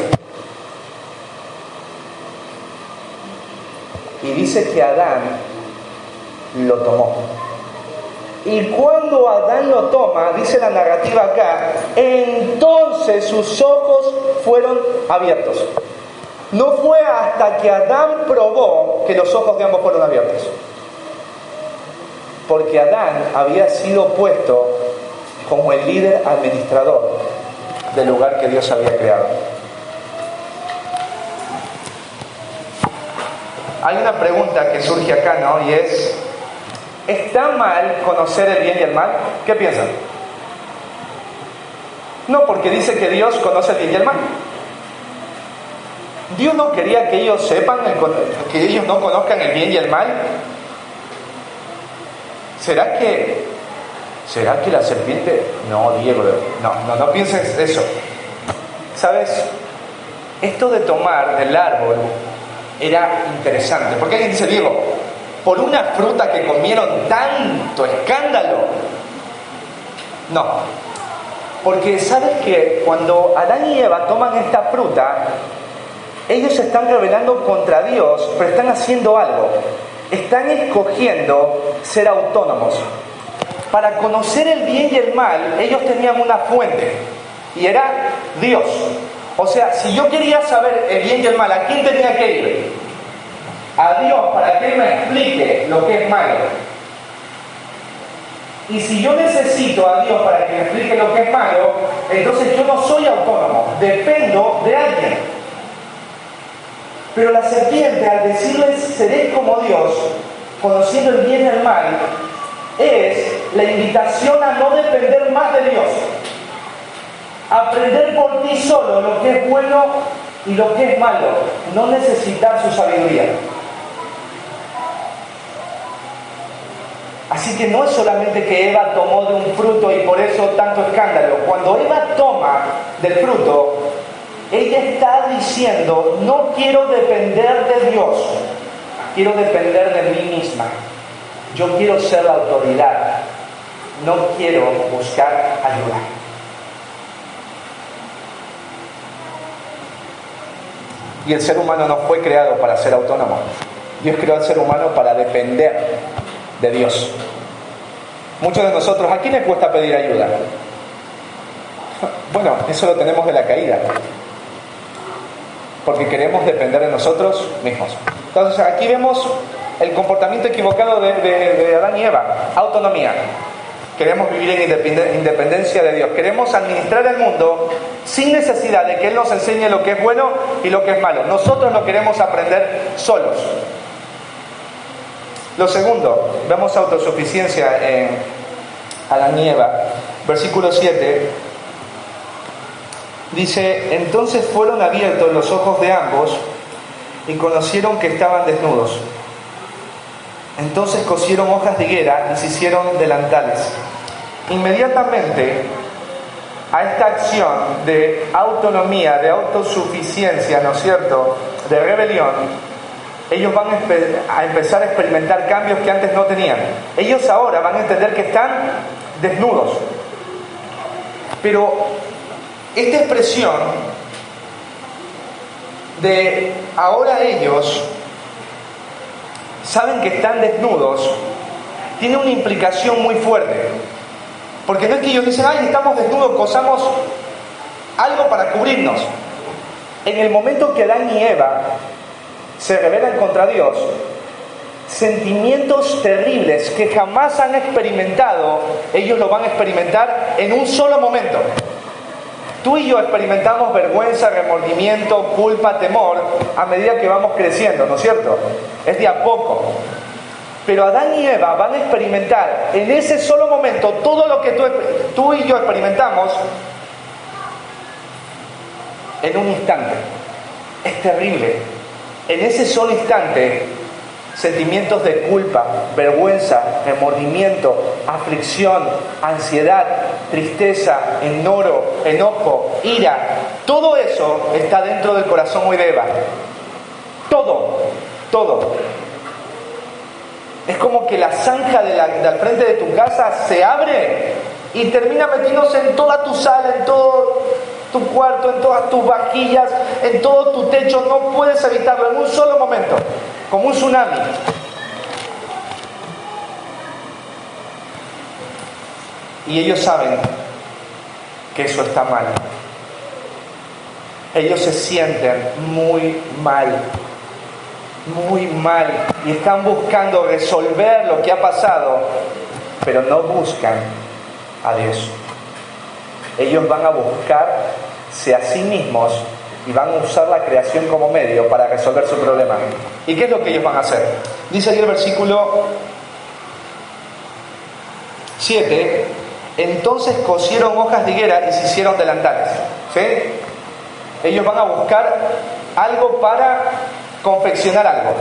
Y dice que Adán lo tomó. Y cuando Adán lo toma, dice la narrativa acá, entonces sus ojos fueron abiertos. No fue hasta que Adán probó que los ojos de ambos fueron abiertos. Porque Adán había sido puesto como el líder administrador del lugar que Dios había creado. hay una pregunta que surge acá, ¿no? Y es, ¿está mal conocer el bien y el mal? ¿Qué piensan? No, porque dice que Dios conoce el bien y el mal. ¿Dios no quería que ellos sepan, que ellos no conozcan el bien y el mal? ¿Será que la serpiente? No, Diego, no pienses eso. ¿Sabes? Esto de tomar del árbol era interesante. Porque alguien dice, Diego, por una fruta que comieron tanto escándalo. No. Porque sabes que cuando Adán y Eva toman esta fruta, ellos se están rebelando contra Dios, pero están haciendo algo. Están escogiendo ser autónomos. Para conocer el bien y el mal, ellos tenían una fuente, y era Dios. O sea, si yo quería saber el bien y el mal, ¿a quién tenía que ir? A Dios, para que Él me explique lo que es malo. Y si yo necesito a Dios para que me explique lo que es malo, entonces yo no soy autónomo, dependo de alguien. Pero la serpiente, al decirles seré como Dios, conociendo el bien y el mal, es la invitación a no depender más de Dios. Aprender por ti solo lo que es bueno y lo que es malo, no necesitar su sabiduría. Así que no es solamente que Eva tomó de un fruto y por eso tanto escándalo. Cuando Eva toma del fruto, ella está diciendo, no quiero depender de Dios, quiero depender de mí misma. Yo quiero ser la autoridad, no quiero buscar ayuda. Y el ser humano no fue creado para ser autónomo. Dios creó al ser humano para depender de Dios. Muchos de nosotros, ¿a quién le cuesta pedir ayuda? Bueno, eso lo tenemos de la caída. Porque queremos depender de nosotros mismos. Entonces aquí vemos el comportamiento equivocado de Adán y Eva. Autonomía. Queremos vivir en independencia de Dios. Queremos administrar el mundo sin necesidad de que Él nos enseñe lo que es bueno y lo que es malo. Nosotros lo queremos aprender solos. Lo segundo, vemos autosuficiencia en Adán y Eva. Versículo 7 dice, entonces fueron abiertos los ojos de ambos y conocieron que estaban desnudos. Entonces cosieron hojas de higuera y se hicieron delantales. Inmediatamente a esta acción de autonomía, de autosuficiencia, ¿no es cierto?, de rebelión, ellos van a empezar a experimentar cambios que antes no tenían. Ellos ahora van a entender que están desnudos. Pero esta expresión de ahora ellos saben que están desnudos tiene una implicación muy fuerte. Porque no es que ellos dicen, ay, estamos desnudos, cosamos algo para cubrirnos. En el momento que Adán y Eva se rebelan contra Dios, sentimientos terribles que jamás han experimentado, ellos lo van a experimentar en un solo momento. Tú y yo experimentamos vergüenza, remordimiento, culpa, temor a medida que vamos creciendo, ¿no es cierto? Es de a poco. Pero Adán y Eva van a experimentar en ese solo momento todo lo que tú y yo experimentamos en un instante. Es terrible. En ese solo instante, sentimientos de culpa, vergüenza, remordimiento, aflicción, ansiedad, tristeza, enojo, ira, todo eso está dentro del corazón hoy de Eva. Todo. Es como que la zanja del frente de tu casa se abre y termina metiéndose en toda tu sala, en todo tu cuarto, en todas tus vajillas, en todo tu techo. No puedes evitarlo en un solo momento, como un tsunami. Y ellos saben que eso está mal. Ellos se sienten muy mal, y están buscando resolver lo que ha pasado, pero no buscan a Dios. Ellos van a buscarse a sí mismos y van a usar la creación como medio para resolver su problema. ¿Y qué es lo que ellos van a hacer? Dice ahí el versículo 7: entonces cosieron hojas de higuera y se hicieron delantales. ¿Sí? Ellos van a buscar algo para confeccionar algo,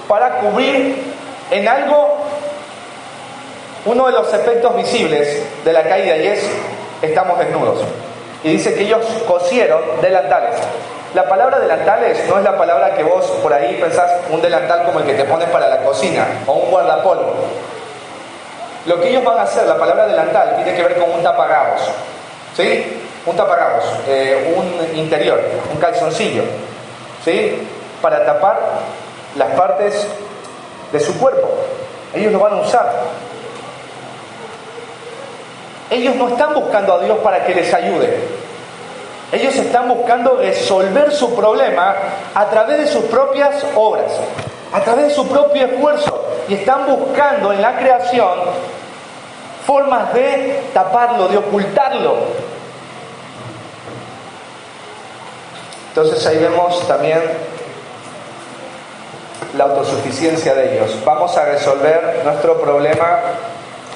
para cubrir en algo uno de los efectos visibles de la caída, y es: estamos desnudos. Y dice que ellos cosieron delantales. La palabra delantales no es la palabra que vos por ahí pensás, un delantal como el que te pones para la cocina o un guardapolvo. Lo que ellos van a hacer, la palabra delantal, tiene que ver con un taparrabos. ¿Sí? Un taparrabos, un interior, un calzoncillo, ¿sí? Para tapar las partes de su cuerpo. Ellos lo van a usar. Ellos no están buscando a Dios para que les ayude. Ellos están buscando resolver su problema a través de sus propias obras, a través de su propio esfuerzo. Y están buscando en la creación formas de taparlo, de ocultarlo. Entonces ahí vemos también la autosuficiencia de ellos. Vamos a resolver nuestro problema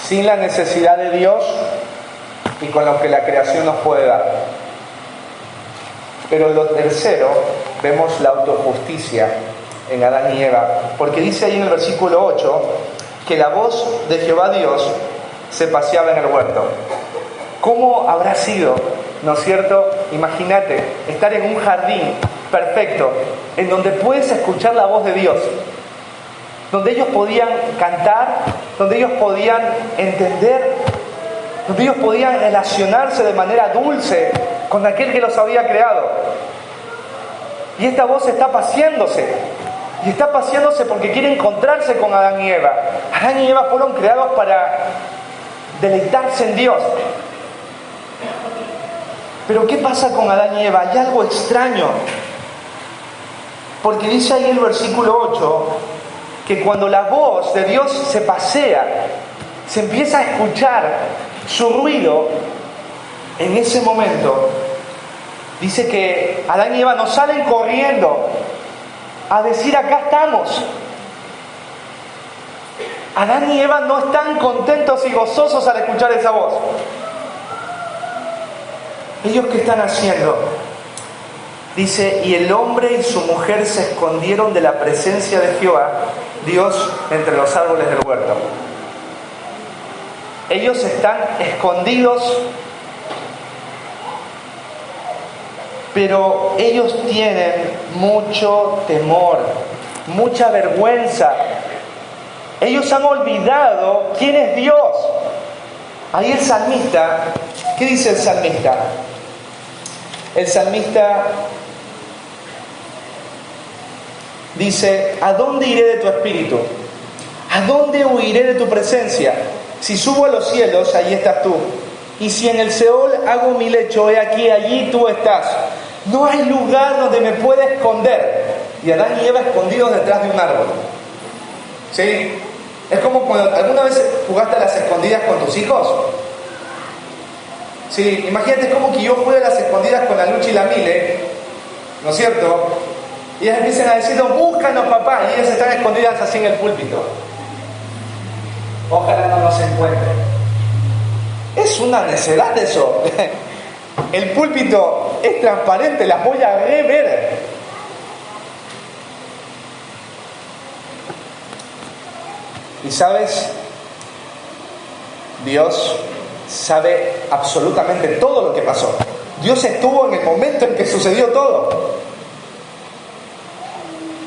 sin la necesidad de Dios y con lo que la creación nos puede dar. Pero lo tercero, vemos la autojusticia en Adán y Eva, porque dice ahí en el versículo 8 que la voz de Jehová Dios se paseaba en el huerto. ¿Cómo habrá sido, no es cierto? Imagínate estar en un jardín perfecto, en donde puedes escuchar la voz de Dios, donde ellos podían cantar, donde ellos podían entender, donde ellos podían relacionarse de manera dulce con aquel que los había creado. Y esta voz está paseándose, y está paseándose porque quiere encontrarse con Adán y Eva. Adán y Eva fueron creados para deleitarse en Dios. Pero ¿qué pasa con Adán y Eva? Hay algo extraño, porque dice ahí el versículo 8 que cuando la voz de Dios se pasea, se empieza a escuchar su ruido. En ese momento dice que Adán y Eva no salen corriendo a decir: acá estamos. Adán y Eva no están contentos y gozosos al escuchar esa voz. ¿Ellos qué están haciendo? Dice: y el hombre y su mujer se escondieron de la presencia de Jehová Dios entre los árboles del huerto. Ellos están escondidos, pero ellos tienen mucho temor, mucha vergüenza. Ellos han olvidado quién es Dios. Ahí el salmista, ¿qué dice el salmista? El salmista dice: ¿a dónde iré de tu espíritu? ¿A dónde huiré de tu presencia? Si subo a los cielos, allí estás tú. Y si en el Seol hago mi lecho, he aquí, allí tú estás. No hay lugar donde me pueda esconder. Y Adán y Eva escondidos detrás de un árbol. ¿Sí? Es como cuando alguna vez jugaste a las escondidas con tus hijos. Sí, imagínate como que yo juegue a las escondidas con la Lucha y la Mile, ¿no es cierto? Y ellas empiezan a decir: búscanos, papá, y ellas están escondidas así en el púlpito. Ojalá no nos encuentren. Es una necedad eso. El púlpito es transparente, las voy a rever. Y sabes, Dios sabe absolutamente todo lo que pasó. Dios estuvo en el momento en que sucedió todo.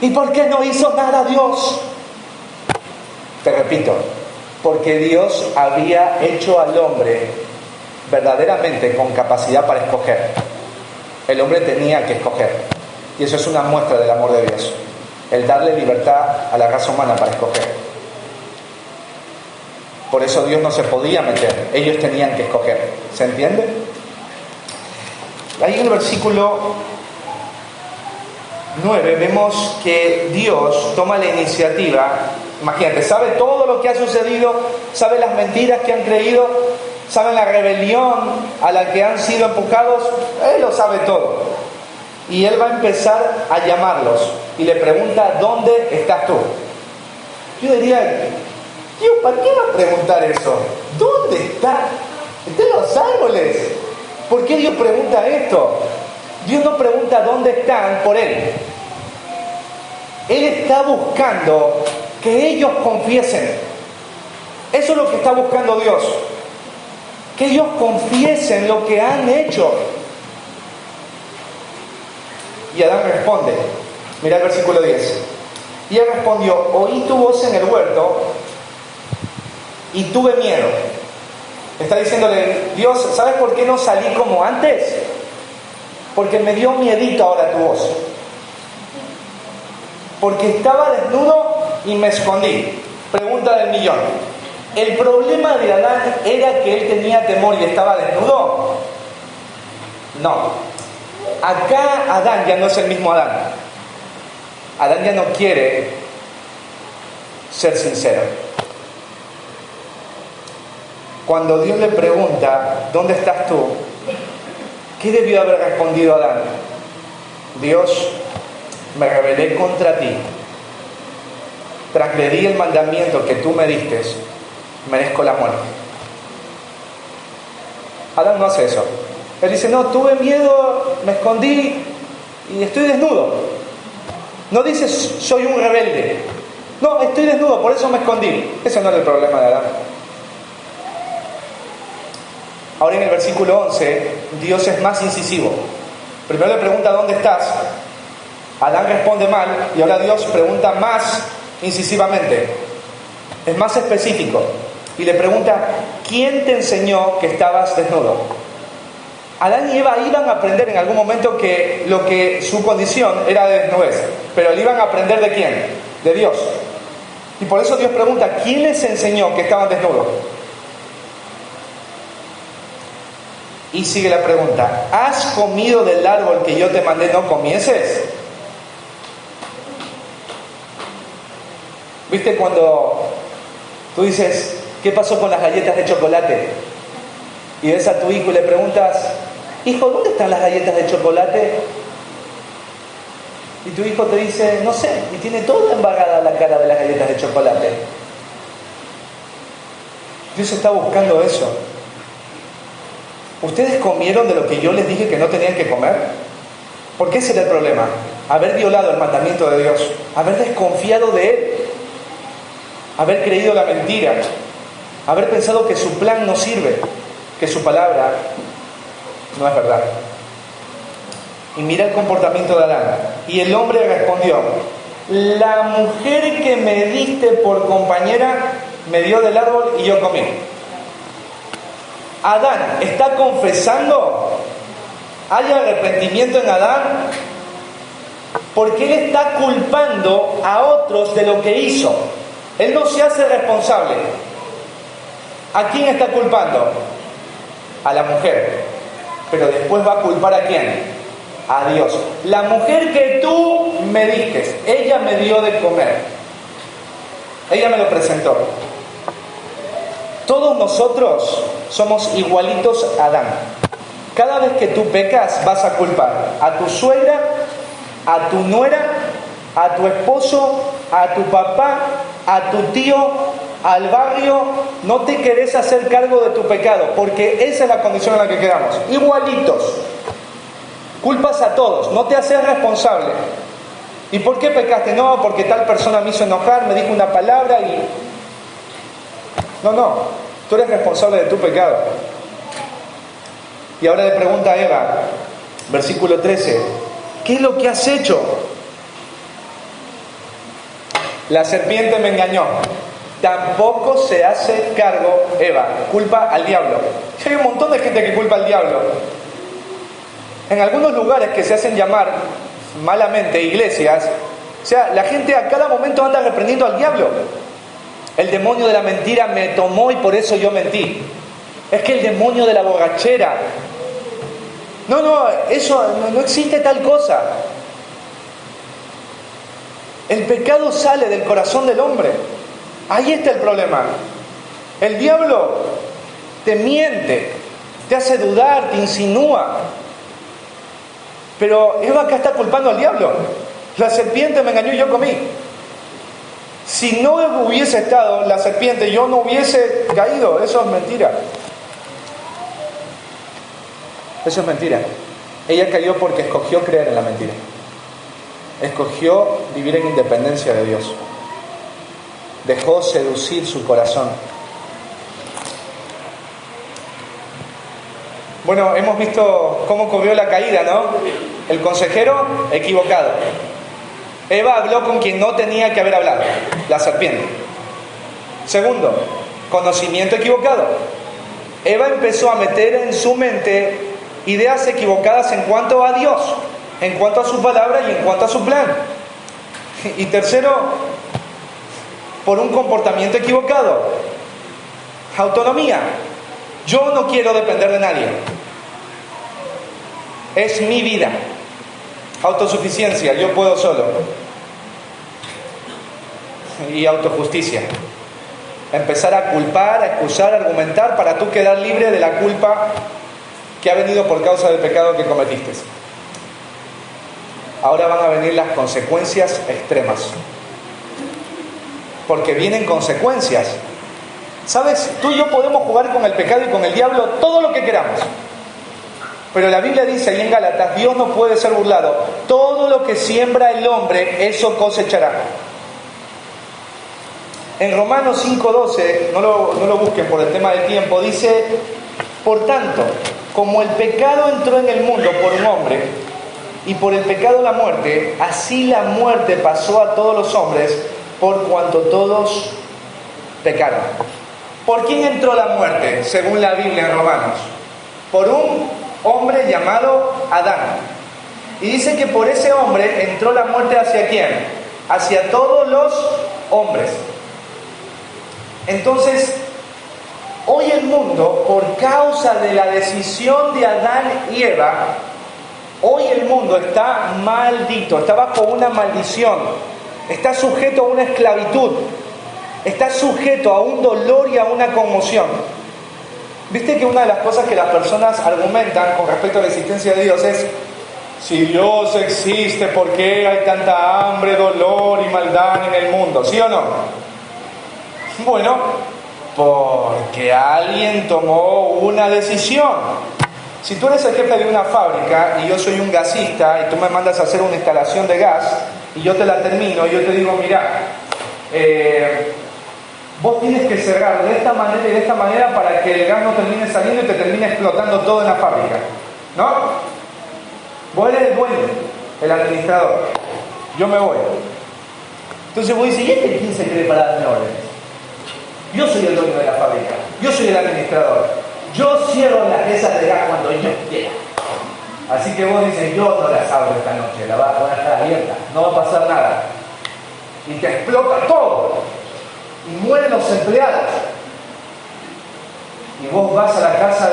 ¿Y por qué no hizo nada Dios? Te repito, porque Dios había hecho al hombre verdaderamente con capacidad para escoger. El hombre tenía que escoger, y eso es una muestra del amor de Dios, el darle libertad a la raza humana para escoger. Por eso Dios no se podía meter, ellos tenían que escoger. ¿Se entiende? Ahí en el versículo 9 vemos que Dios toma la iniciativa. Imagínate, sabe todo lo que ha sucedido, sabe las mentiras que han creído, sabe la rebelión a la que han sido empujados. Él lo sabe todo. y él va a empezar a llamarlos y le pregunta, ¿dónde estás tú? Yo diría, Dios, ¿para qué va a preguntar eso? ¿Dónde está? Está en los árboles. ¿Por qué Dios pregunta esto? Dios no pregunta dónde están por él. Él está buscando que ellos confiesen. Eso es lo que está buscando Dios. Que ellos confiesen lo que han hecho. Y Adán responde. Mira el versículo 10. Y él respondió, oí tu voz en el huerto y tuve miedo. Está diciéndole, Dios, ¿sabes por qué no salí como antes? Porque me dio miedito ahora tu voz. Porque estaba desnudo y me escondí. Pregunta del millón. ¿El problema de Adán era que él tenía temor y estaba desnudo? No. Acá Adán ya no es el mismo Adán. Adán ya no quiere ser sincero. Cuando Dios le pregunta, ¿dónde estás tú? ¿Qué debió haber respondido Adán? Dios, me rebelé contra ti. Transgredí el mandamiento que tú me diste. Merezco la muerte. Adán no hace eso. Él dice, no, tuve miedo, me escondí y estoy desnudo. No dice, soy un rebelde. No, estoy desnudo, por eso me escondí. Ese no era el problema de Adán. Ahora en el versículo 11, Dios es más incisivo. Primero le pregunta, ¿dónde estás? Adán responde mal y ahora Dios pregunta más incisivamente. Es más específico. Y le pregunta, ¿quién te enseñó que estabas desnudo? Adán y Eva iban a aprender en algún momento que su condición era de desnudez. Pero le iban a aprender ¿de quién? De Dios. Y por eso Dios pregunta, ¿quién les enseñó que estaban desnudos? Y sigue la pregunta, ¿has comido del árbol que yo te mandé no comieses? ¿Viste cuando tú dices, ¿qué pasó con las galletas de chocolate? Y ves a tu hijo y le preguntas, hijo, ¿dónde están las galletas de chocolate? Y tu hijo te dice, no sé, y tiene toda embarrada la cara de las galletas de chocolate. Dios está buscando eso. ¿Ustedes comieron de lo que yo les dije que no tenían que comer? ¿Por qué ese era el problema? Haber violado el mandamiento de Dios, haber desconfiado de Él, haber creído la mentira, haber pensado que su plan no sirve, que su palabra no es verdad. Y mira el comportamiento de Adán. Y el hombre respondió, la mujer que me diste por compañera me dio del árbol y yo comí. Adán está confesando, ¿hay arrepentimiento en Adán? Porque él está culpando a otros de lo que hizo. Él no se hace responsable. ¿A quién está culpando? A la mujer. Pero después va a culpar ¿a quién? A Dios. La mujer que tú me diste, ella me dio de comer. Ella me lo presentó. Todos nosotros somos igualitos a Adán. Cada vez que tú pecas vas a culpar a tu suegra, a tu nuera, a tu esposo, a tu papá, a tu tío, al barrio. No te querés hacer cargo de tu pecado, porque esa es la condición en la que quedamos. Igualitos. Culpas a todos, no te haces responsable. ¿Y por qué pecaste? No, porque tal persona me hizo enojar, me dijo una palabra y... No, tú eres responsable de tu pecado. Y ahora le pregunta a Eva, versículo 13, ¿qué es lo que has hecho? La serpiente me engañó. Tampoco se hace cargo Eva, culpa al diablo. Y hay un montón de gente que culpa al diablo. En algunos lugares que se hacen llamar malamente iglesias, o sea, la gente a cada momento anda reprendiendo al diablo. El demonio de la mentira me tomó y por eso yo mentí. Es que el demonio de la borrachera. No, eso no existe tal cosa. El pecado sale del corazón del hombre. Ahí está el problema. El diablo te miente, te hace dudar, te insinúa. Pero Eva acá está culpando al diablo. La serpiente me engañó y yo comí. Si no hubiese estado la serpiente, yo no hubiese caído. Eso es mentira. Eso es mentira. Ella cayó porque escogió creer en la mentira. Escogió vivir en independencia de Dios. Dejó seducir su corazón. Bueno, hemos visto cómo ocurrió la caída, ¿no? El consejero equivocado. Eva habló con quien no tenía que haber hablado, la serpiente. Segundo, conocimiento equivocado. Eva empezó a meter en su mente ideas equivocadas en cuanto a Dios, en cuanto a su palabra y en cuanto a su plan. Y tercero, por un comportamiento equivocado. Autonomía. Yo no quiero depender de nadie. Es mi vida. Autosuficiencia, yo puedo solo. Y autojusticia. Empezar a culpar, a excusar, a argumentar para tú quedar libre de la culpa que ha venido por causa del pecado que cometiste. Ahora van a venir las consecuencias extremas. Porque vienen consecuencias. ¿Sabes? Tú y yo podemos jugar con el pecado y con el diablo todo lo que queramos. Pero la Biblia dice ahí en Gálatas, Dios no puede ser burlado. Todo lo que siembra el hombre, eso cosechará. En Romanos 5:12, no lo busquen por el tema del tiempo, dice: por tanto, como el pecado entró en el mundo por un hombre, y por el pecado la muerte, así la muerte pasó a todos los hombres, por cuanto todos pecaron. ¿Por quién entró la muerte, según la Biblia en Romanos? Por un hombre llamado Adán. Y dice que por ese hombre entró la muerte ¿hacia quién? Hacia todos los hombres. Entonces, hoy el mundo, por causa de la decisión de Adán y Eva, hoy el mundo está maldito, está bajo una maldición, está sujeto a una esclavitud, está sujeto a un dolor y a una conmoción. Viste que una de las cosas que las personas argumentan con respecto a la existencia de Dios es: si Dios existe, ¿por qué hay tanta hambre, dolor y maldad en el mundo? ¿Sí o no? Bueno, porque alguien tomó una decisión. Si tú eres el jefe de una fábrica y yo soy un gasista y tú me mandas a hacer una instalación de gas y yo te la termino y yo te digo: mira, vos tienes que cerrar de esta manera y de esta manera para que el gas no termine saliendo y te termine explotando todo en la fábrica, ¿no? Vos eres el dueño, el administrador, yo me voy. Entonces vos dices: ¿y este quién se cree para darme órdenes? Yo soy el dueño de la fábrica, yo soy el administrador, yo cierro las mesas de gas cuando yo quiera. Así que vos dices: yo no las abro esta noche, la van a estar abierta, no va a pasar nada. Y te explota todo. Y mueren los empleados. Y vos vas a la casa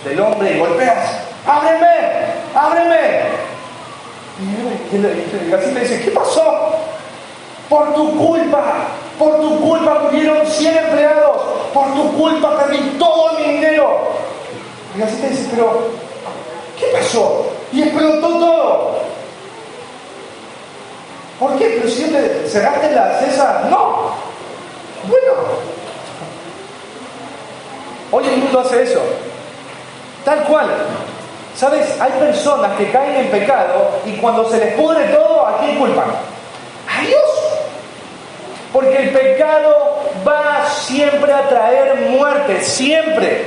del hombre y golpeas: ¡ábreme! ¡ábreme! Y el gasista dice: ¿qué pasó? Por tu culpa murieron 100 empleados, por tu culpa perdí todo mi dinero. Y el gasista dice: pero, ¿qué pasó? Y explotó todo. ¿Por qué? Pero si yo te cerraste las esas. No. Bueno, hoy el mundo hace eso, tal cual. ¿Sabes? Hay personas que caen en pecado y cuando se les pudre todo, ¿a quién culpan? ¡A Dios! Porque el pecado va siempre a traer muerte, siempre.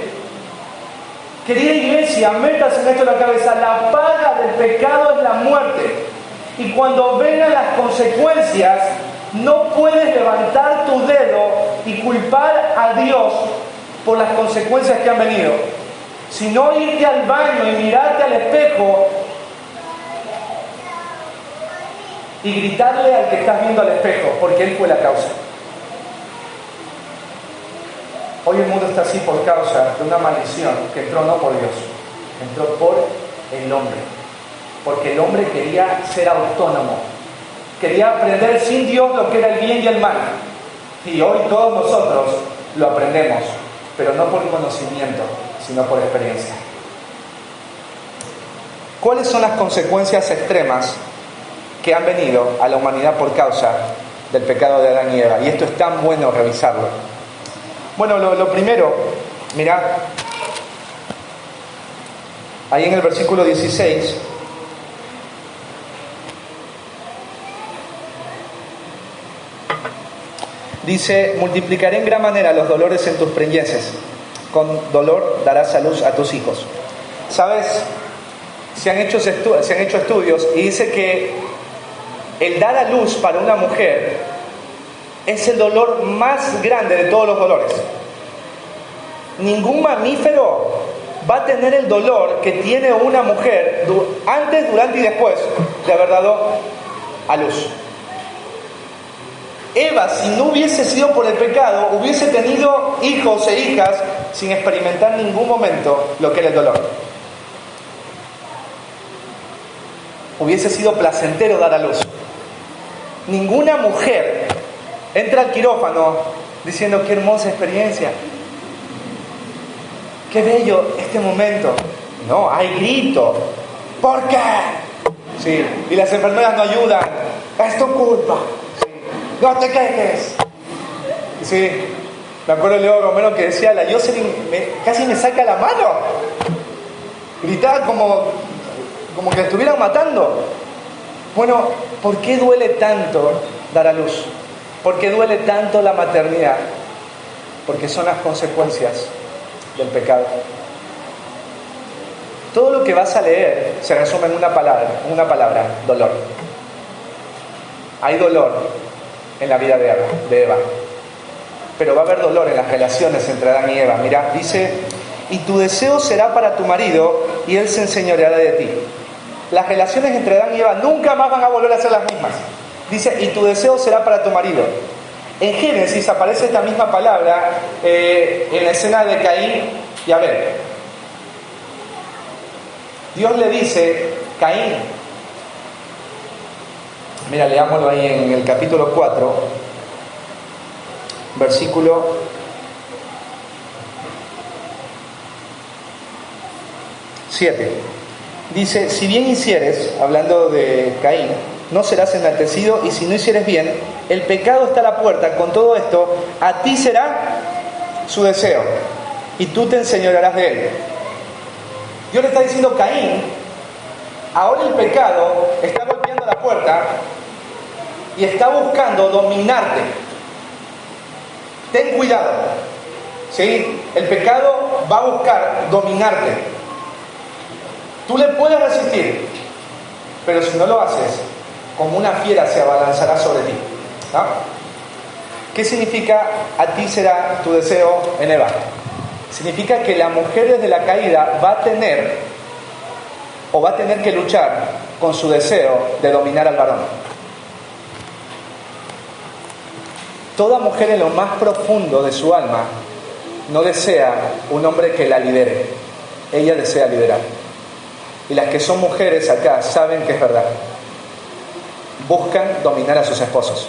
Querida iglesia, métase en esto en la cabeza: la paga del pecado es la muerte. Y cuando vengan las consecuencias, no puedes levantar tu dedo y culpar a Dios por las consecuencias que han venido, sino irte al baño y mirarte al espejo y gritarle al que estás viendo al espejo, porque él fue la causa. Hoy el mundo está así por causa de una maldición que entró no por Dios, entró por el hombre, porque el hombre quería ser autónomo. Quería aprender sin Dios lo que era el bien y el mal. Y hoy todos nosotros lo aprendemos, pero no por conocimiento, sino por experiencia. ¿cuáles son las consecuencias extremas que han venido a la humanidad por causa del pecado de Adán y Eva? Y esto es tan bueno revisarlo. Bueno, lo primero, mirá, ahí en el versículo 16, dice: multiplicaré en gran manera los dolores en tus preñeces, con dolor darás a luz a tus hijos. ¿Sabes? Se han hecho estudios y dice que el dar a luz para una mujer es el dolor más grande de todos los dolores. Ningún mamífero va a tener el dolor que tiene una mujer antes, durante y después de haber dado a luz. Eva, si no hubiese sido por el pecado, hubiese tenido hijos e hijas sin experimentar en ningún momento lo que era el dolor. Hubiese sido placentero dar a luz. Ninguna mujer entra al quirófano diciendo: qué hermosa experiencia, qué bello este momento. No, hay grito. ¿Por qué? Sí, y las enfermeras no ayudan. Es tu culpa. Sí. No te quejes. Sí, me acuerdo de Leo Romero que decía: la Jocelyn casi me saca la mano. Gritaba como que la estuvieran matando. Bueno, ¿por qué duele tanto dar a luz? ¿Por qué duele tanto la maternidad? Porque son las consecuencias del pecado. Todo lo que vas a leer se resume en una palabra: dolor. Hay dolor en la vida de Eva, pero va a haber dolor en las relaciones entre Adán y Eva. Mira, dice: y tu deseo será para tu marido y él se enseñoreará de ti. Las relaciones entre Adán y Eva nunca más van a volver a ser las mismas. Dice: y tu deseo será para tu marido. En Génesis aparece esta misma palabra en la escena de Caín y Abel. Dios le dice: Caín, mira, leámoslo ahí en el capítulo 4, versículo 7. Dice: si bien hicieres, hablando de Caín, no serás enaltecido, y si no hicieres bien, el pecado está a la puerta. Con todo esto, a ti será su deseo, y tú te enseñorearás de él. Dios le está diciendo: Caín, ahora el pecado está golpeando la puerta y está buscando dominarte. Ten cuidado, ¿sí? El pecado va a buscar dominarte. Tú le puedes resistir, pero si no lo haces, como una fiera se abalanzará sobre ti. ¿No? ¿Qué significa a ti será tu deseo en Eva? Significa que la mujer desde la caída va a tener que luchar con su deseo de dominar al varón. Toda mujer en lo más profundo de su alma no desea un hombre que la lidere. Ella desea liderar. Y las que son mujeres acá saben que es verdad. Buscan dominar a sus esposos.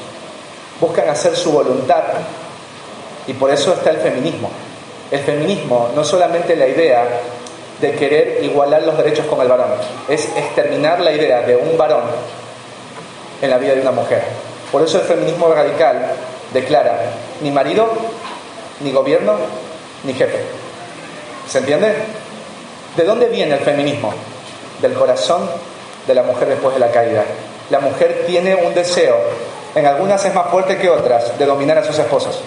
Buscan hacer su voluntad. Y por eso está el feminismo. El feminismo no es solamente la idea de querer igualar los derechos con el varón. Es exterminar la idea de un varón en la vida de una mujer. Por eso el feminismo radical declara: ni marido, ni gobierno, ni jefe. ¿Se entiende? ¿De dónde viene el feminismo? Del corazón de la mujer después de la caída. La mujer tiene un deseo, en algunas es más fuerte que otras, de dominar a sus esposos.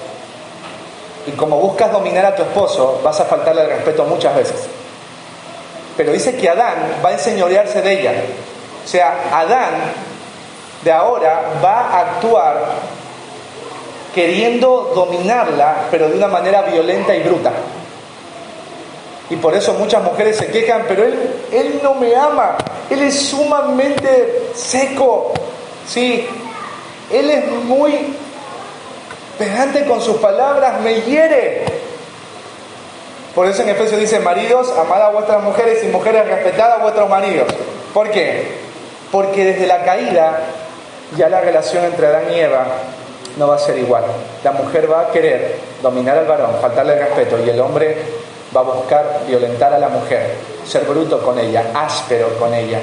Y como buscas dominar a tu esposo, vas a faltarle el respeto muchas veces. Pero dice que Adán va a enseñorearse de ella. O sea, Adán de ahora va a actuar queriendo dominarla, pero de una manera violenta y bruta. Y por eso muchas mujeres se quejan: pero él no me ama, él es sumamente seco, ¿sí? Él es muy pegante con sus palabras, me hiere. Por eso en Efesios dice: maridos, amad a vuestras mujeres, y mujeres, respetad a vuestros maridos. ¿Por qué? Porque desde la caída ya la relación entre Adán y Eva no va a ser igual. La mujer va a querer dominar al varón, faltarle el respeto, y el hombre va a buscar violentar a la mujer, ser bruto con ella, áspero con ella.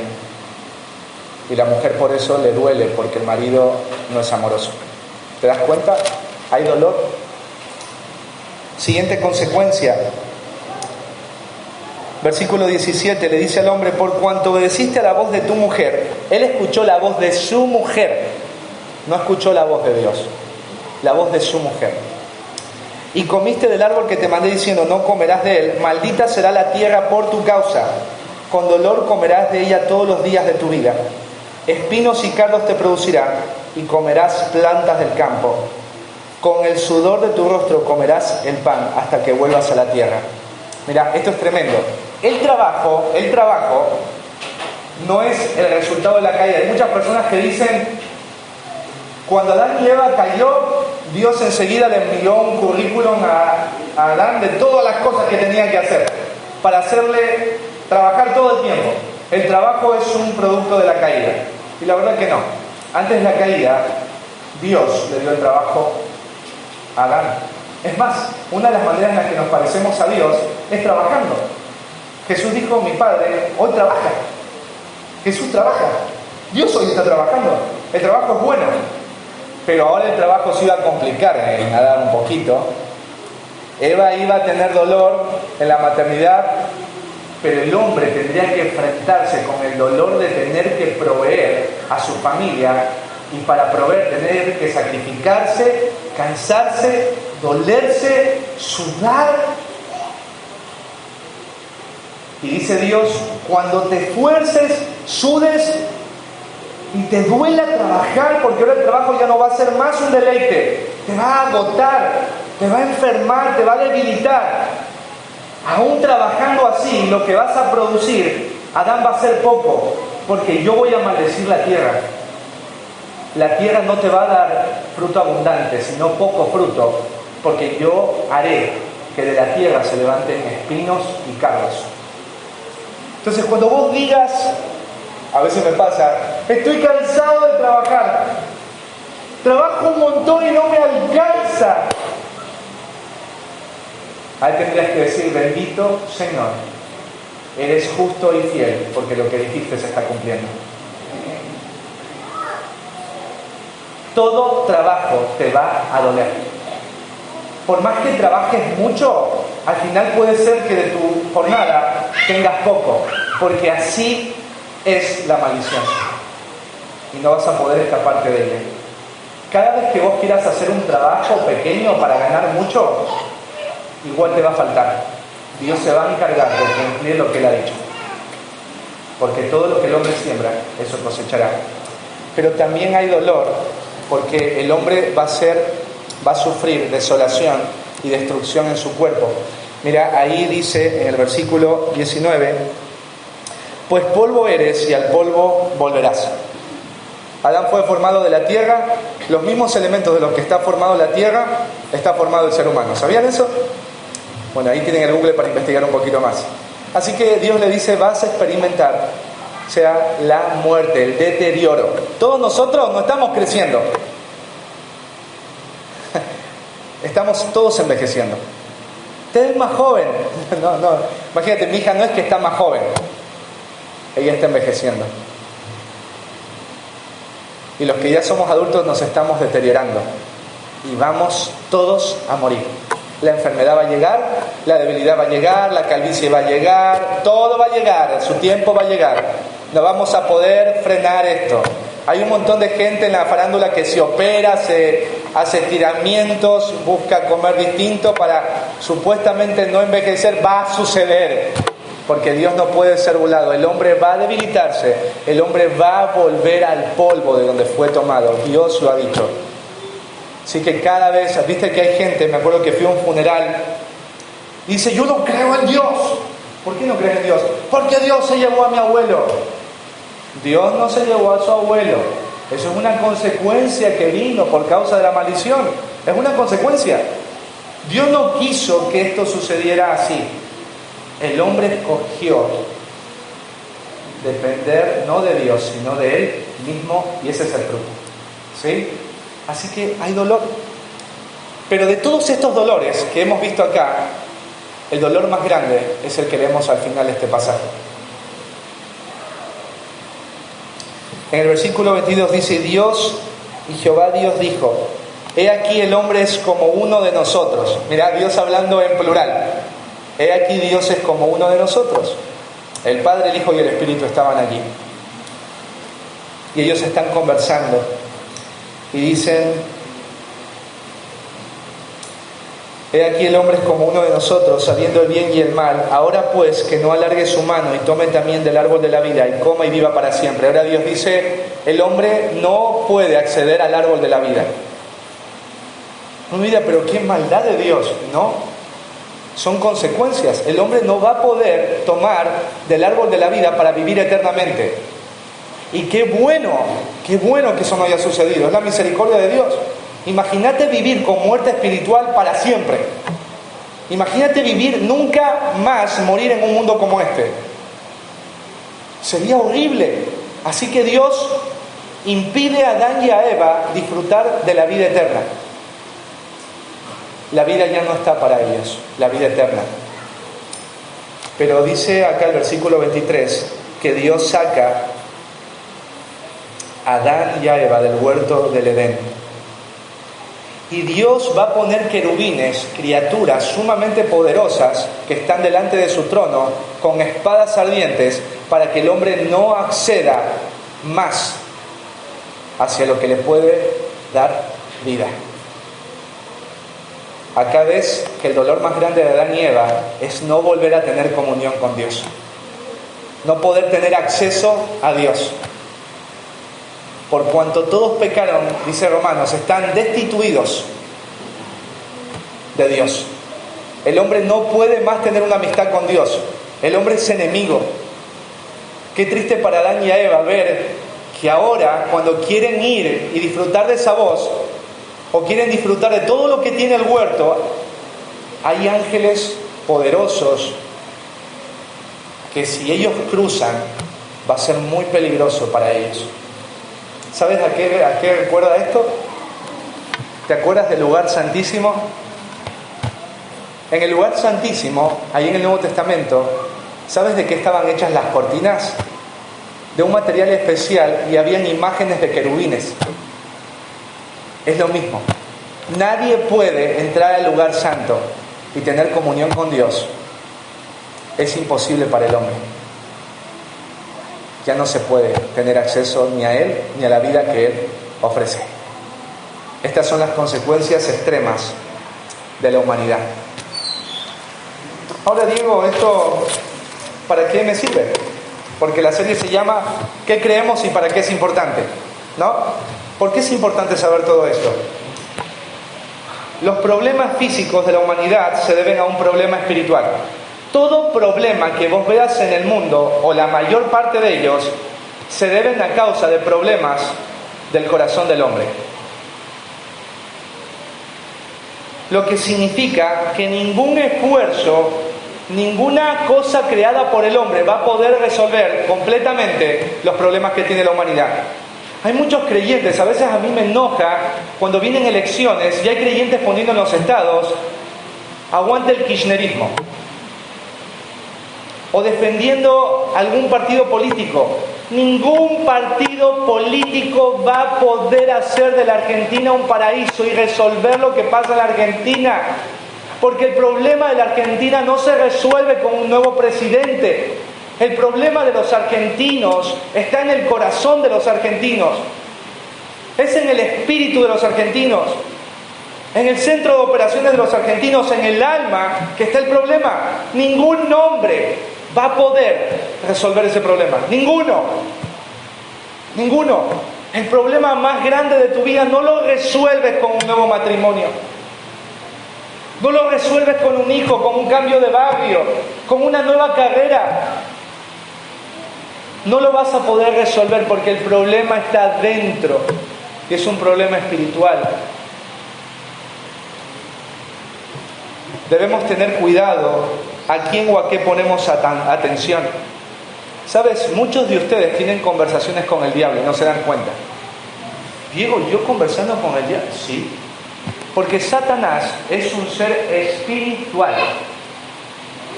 Y la mujer por eso le duele, porque el marido no es amoroso. ¿Te das cuenta? Hay dolor. Siguiente consecuencia. Versículo 17, le dice al hombre: por cuanto obedeciste a la voz de tu mujer. Él escuchó la voz de su mujer, no escuchó la voz de Dios, la voz de su mujer. Y comiste del árbol que te mandé diciendo: no comerás de él. Maldita será la tierra por tu causa. Con dolor comerás de ella todos los días de tu vida. Espinos y cardos te producirá, y comerás plantas del campo. Con el sudor de tu rostro comerás el pan hasta que vuelvas a la tierra. Mira, esto es tremendo. El trabajo no es el resultado de la caída. Hay muchas personas que dicen: cuando Adán y Eva cayó, Dios enseguida le envió un currículum a Adán de todas las cosas que tenía que hacer para hacerle trabajar todo el tiempo. El trabajo es un producto de la caída. Y la verdad que no. Antes de la caída, Dios le dio el trabajo a Adán. Es más, una de las maneras en las que nos parecemos a Dios es trabajando. Jesús dijo: mi Padre hoy trabaja. Jesús trabaja. Dios hoy está trabajando. El trabajo es bueno. Pero ahora el trabajo se iba a complicar en Adán un poquito. Eva iba a tener dolor en la maternidad, pero el hombre tendría que enfrentarse con el dolor de tener que proveer a su familia, y para proveer tener que sacrificarse, cansarse, dolerse, sudar. Y dice Dios: cuando te esfuerces, sudes y te duela trabajar, porque ahora el trabajo ya no va a ser más un deleite, te va a agotar, te va a enfermar, te va a debilitar. Aún trabajando así, lo que vas a producir, Adán, va a ser poco, porque yo voy a maldecir la tierra. La tierra no te va a dar fruto abundante, sino poco fruto, porque yo haré que de la tierra se levanten espinos y cardos. Entonces, cuando vos digas, a veces me pasa: estoy cansado de trabajar, trabajo un montón y no me alcanza. Ahí tendrías que decir: bendito Señor, eres justo y fiel, porque lo que dijiste se está cumpliendo. Todo trabajo te va a doler. Por más que trabajes mucho, al final puede ser que de tu jornada tengas poco, porque así es la maldición. Y no vas a poder escaparte de ella. Cada vez que vos quieras hacer un trabajo pequeño para ganar mucho, igual te va a faltar. Dios se va a encargar de cumplir lo que Él ha dicho. Porque todo lo que el hombre siembra, eso cosechará. Pero también hay dolor, porque el hombre va a sufrir desolación y destrucción en su cuerpo. Mira, ahí dice en el versículo 19: pues polvo eres y al polvo volverás. Adán fue formado de la tierra, los mismos elementos de los que está formado la tierra, está formado el ser humano. ¿Sabían eso? Bueno, ahí tienen el Google para investigar un poquito más. Así que Dios le dice: vas a experimentar, o sea, la muerte, el deterioro. Todos nosotros no estamos creciendo. Estamos todos envejeciendo. Usted es más joven. No, imagínate, mi hija no es que está más joven. Ella está envejeciendo. Y los que ya somos adultos nos estamos deteriorando. Y vamos todos a morir. La enfermedad va a llegar, la debilidad va a llegar, la calvicie va a llegar, todo va a llegar, su tiempo va a llegar. No vamos a poder frenar esto. Hay un montón de gente en la farándula que se opera, se hace estiramientos, busca comer distinto para supuestamente no envejecer. Va a suceder, porque Dios no puede ser burlado. El hombre va a debilitarse, el hombre va a volver al polvo de donde fue tomado. Dios lo ha dicho. Así que cada vez, viste que hay gente, me acuerdo que fui a un funeral, dice: yo no creo en Dios. ¿Por qué no crees en Dios? Porque Dios se llevó a mi abuelo. Dios no se llevó a su abuelo. Eso es una consecuencia que vino por causa de la maldición. Es una consecuencia. Dios no quiso que esto sucediera así. El hombre escogió depender no de Dios, sino de él mismo, y ese es el fruto. ¿Sí? Así que hay dolor. Pero de todos estos dolores que hemos visto acá, El dolor más grande es el que leemos al final de este pasaje. En el versículo 22 dice: Dios y Jehová Dios dijo: he aquí el hombre es como uno de nosotros. Mirá, Dios hablando en plural. He aquí Dios es como uno de nosotros. El Padre, el Hijo y el Espíritu estaban allí. Y ellos están conversando. Y dicen: he aquí el hombre es como uno de nosotros, sabiendo el bien y el mal. Ahora pues, que no alargue su mano y tome también del árbol de la vida y coma y viva para siempre. Ahora Dios dice: el hombre no puede acceder al árbol de la vida. No, mira, pero qué maldad de Dios. No, son consecuencias. El hombre no va a poder tomar del árbol de la vida para vivir eternamente. Y qué bueno que eso no haya sucedido. Es la misericordia de Dios. Imagínate vivir con muerte espiritual para siempre. Imagínate vivir nunca más, morir en un mundo como este. Sería horrible. Así que Dios impide a Adán y a Eva disfrutar de la vida eterna. La vida ya no está para ellos, la vida eterna. Pero dice acá el versículo 23 que Dios saca a Adán y a Eva del huerto del Edén. Y Dios va a poner querubines, criaturas sumamente poderosas que están delante de su trono, con espadas ardientes, para que el hombre no acceda más hacia lo que le puede dar vida. Acá ves que el dolor más grande de Adán y Eva es no volver a tener comunión con Dios, no poder tener acceso a Dios. Por cuanto todos pecaron, dice Romanos, están destituidos de Dios. El hombre no puede más tener una amistad con Dios. El hombre es enemigo. Qué triste para Adán y a Eva ver que ahora, cuando quieren ir y disfrutar de esa voz, o quieren disfrutar de todo lo que tiene el huerto, hay ángeles poderosos que si ellos cruzan, va a ser muy peligroso para ellos. ¿Sabes a qué recuerda esto? ¿Te acuerdas del lugar santísimo? En el lugar santísimo, ahí en el Nuevo Testamento, ¿sabes de qué estaban hechas las cortinas? De un material especial, y habían imágenes de querubines. Es lo mismo. Nadie puede entrar al lugar santo y tener comunión con Dios. Es imposible para el hombre. Ya no se puede tener acceso ni a Él ni a la vida que Él ofrece. Estas son las consecuencias extremas de la humanidad. Ahora Diego, ¿esto para qué me sirve? Porque la serie se llama ¿qué creemos y para qué es importante? ¿No? ¿Por qué es importante saber todo esto? Los problemas físicos de la humanidad se deben a un problema espiritual. Todo problema que vos veas en el mundo, o la mayor parte de ellos, se deben a causa de problemas del corazón del hombre. Lo que significa que ningún esfuerzo, ninguna cosa creada por el hombre va a poder resolver completamente los problemas que tiene la humanidad. Hay muchos creyentes, a veces a mí me enoja cuando vienen elecciones y hay creyentes poniendo en los estados: aguante el kirchnerismo, o defendiendo algún partido político. Ningún partido político va a poder hacer de la Argentina un paraíso y resolver lo que pasa en la Argentina, porque el problema de la Argentina no se resuelve con un nuevo presidente. El problema de los argentinos está en el corazón de los argentinos, es en el espíritu de los argentinos, en el centro de operaciones de los argentinos, en el alma que está el problema. Ningún hombre va a poder resolver ese problema. Ninguno. El problema más grande de tu vida no lo resuelves con un nuevo matrimonio. No lo resuelves con un hijo, con un cambio de barrio, con una nueva carrera. No lo vas a poder resolver porque el problema está dentro. Y es un problema espiritual. Debemos tener cuidado a quién o a qué ponemos atención. ¿Sabes? Muchos de ustedes tienen conversaciones con el diablo y no se dan cuenta. Diego, ¿yo conversando con el diablo? Sí. Porque Satanás es un ser espiritual.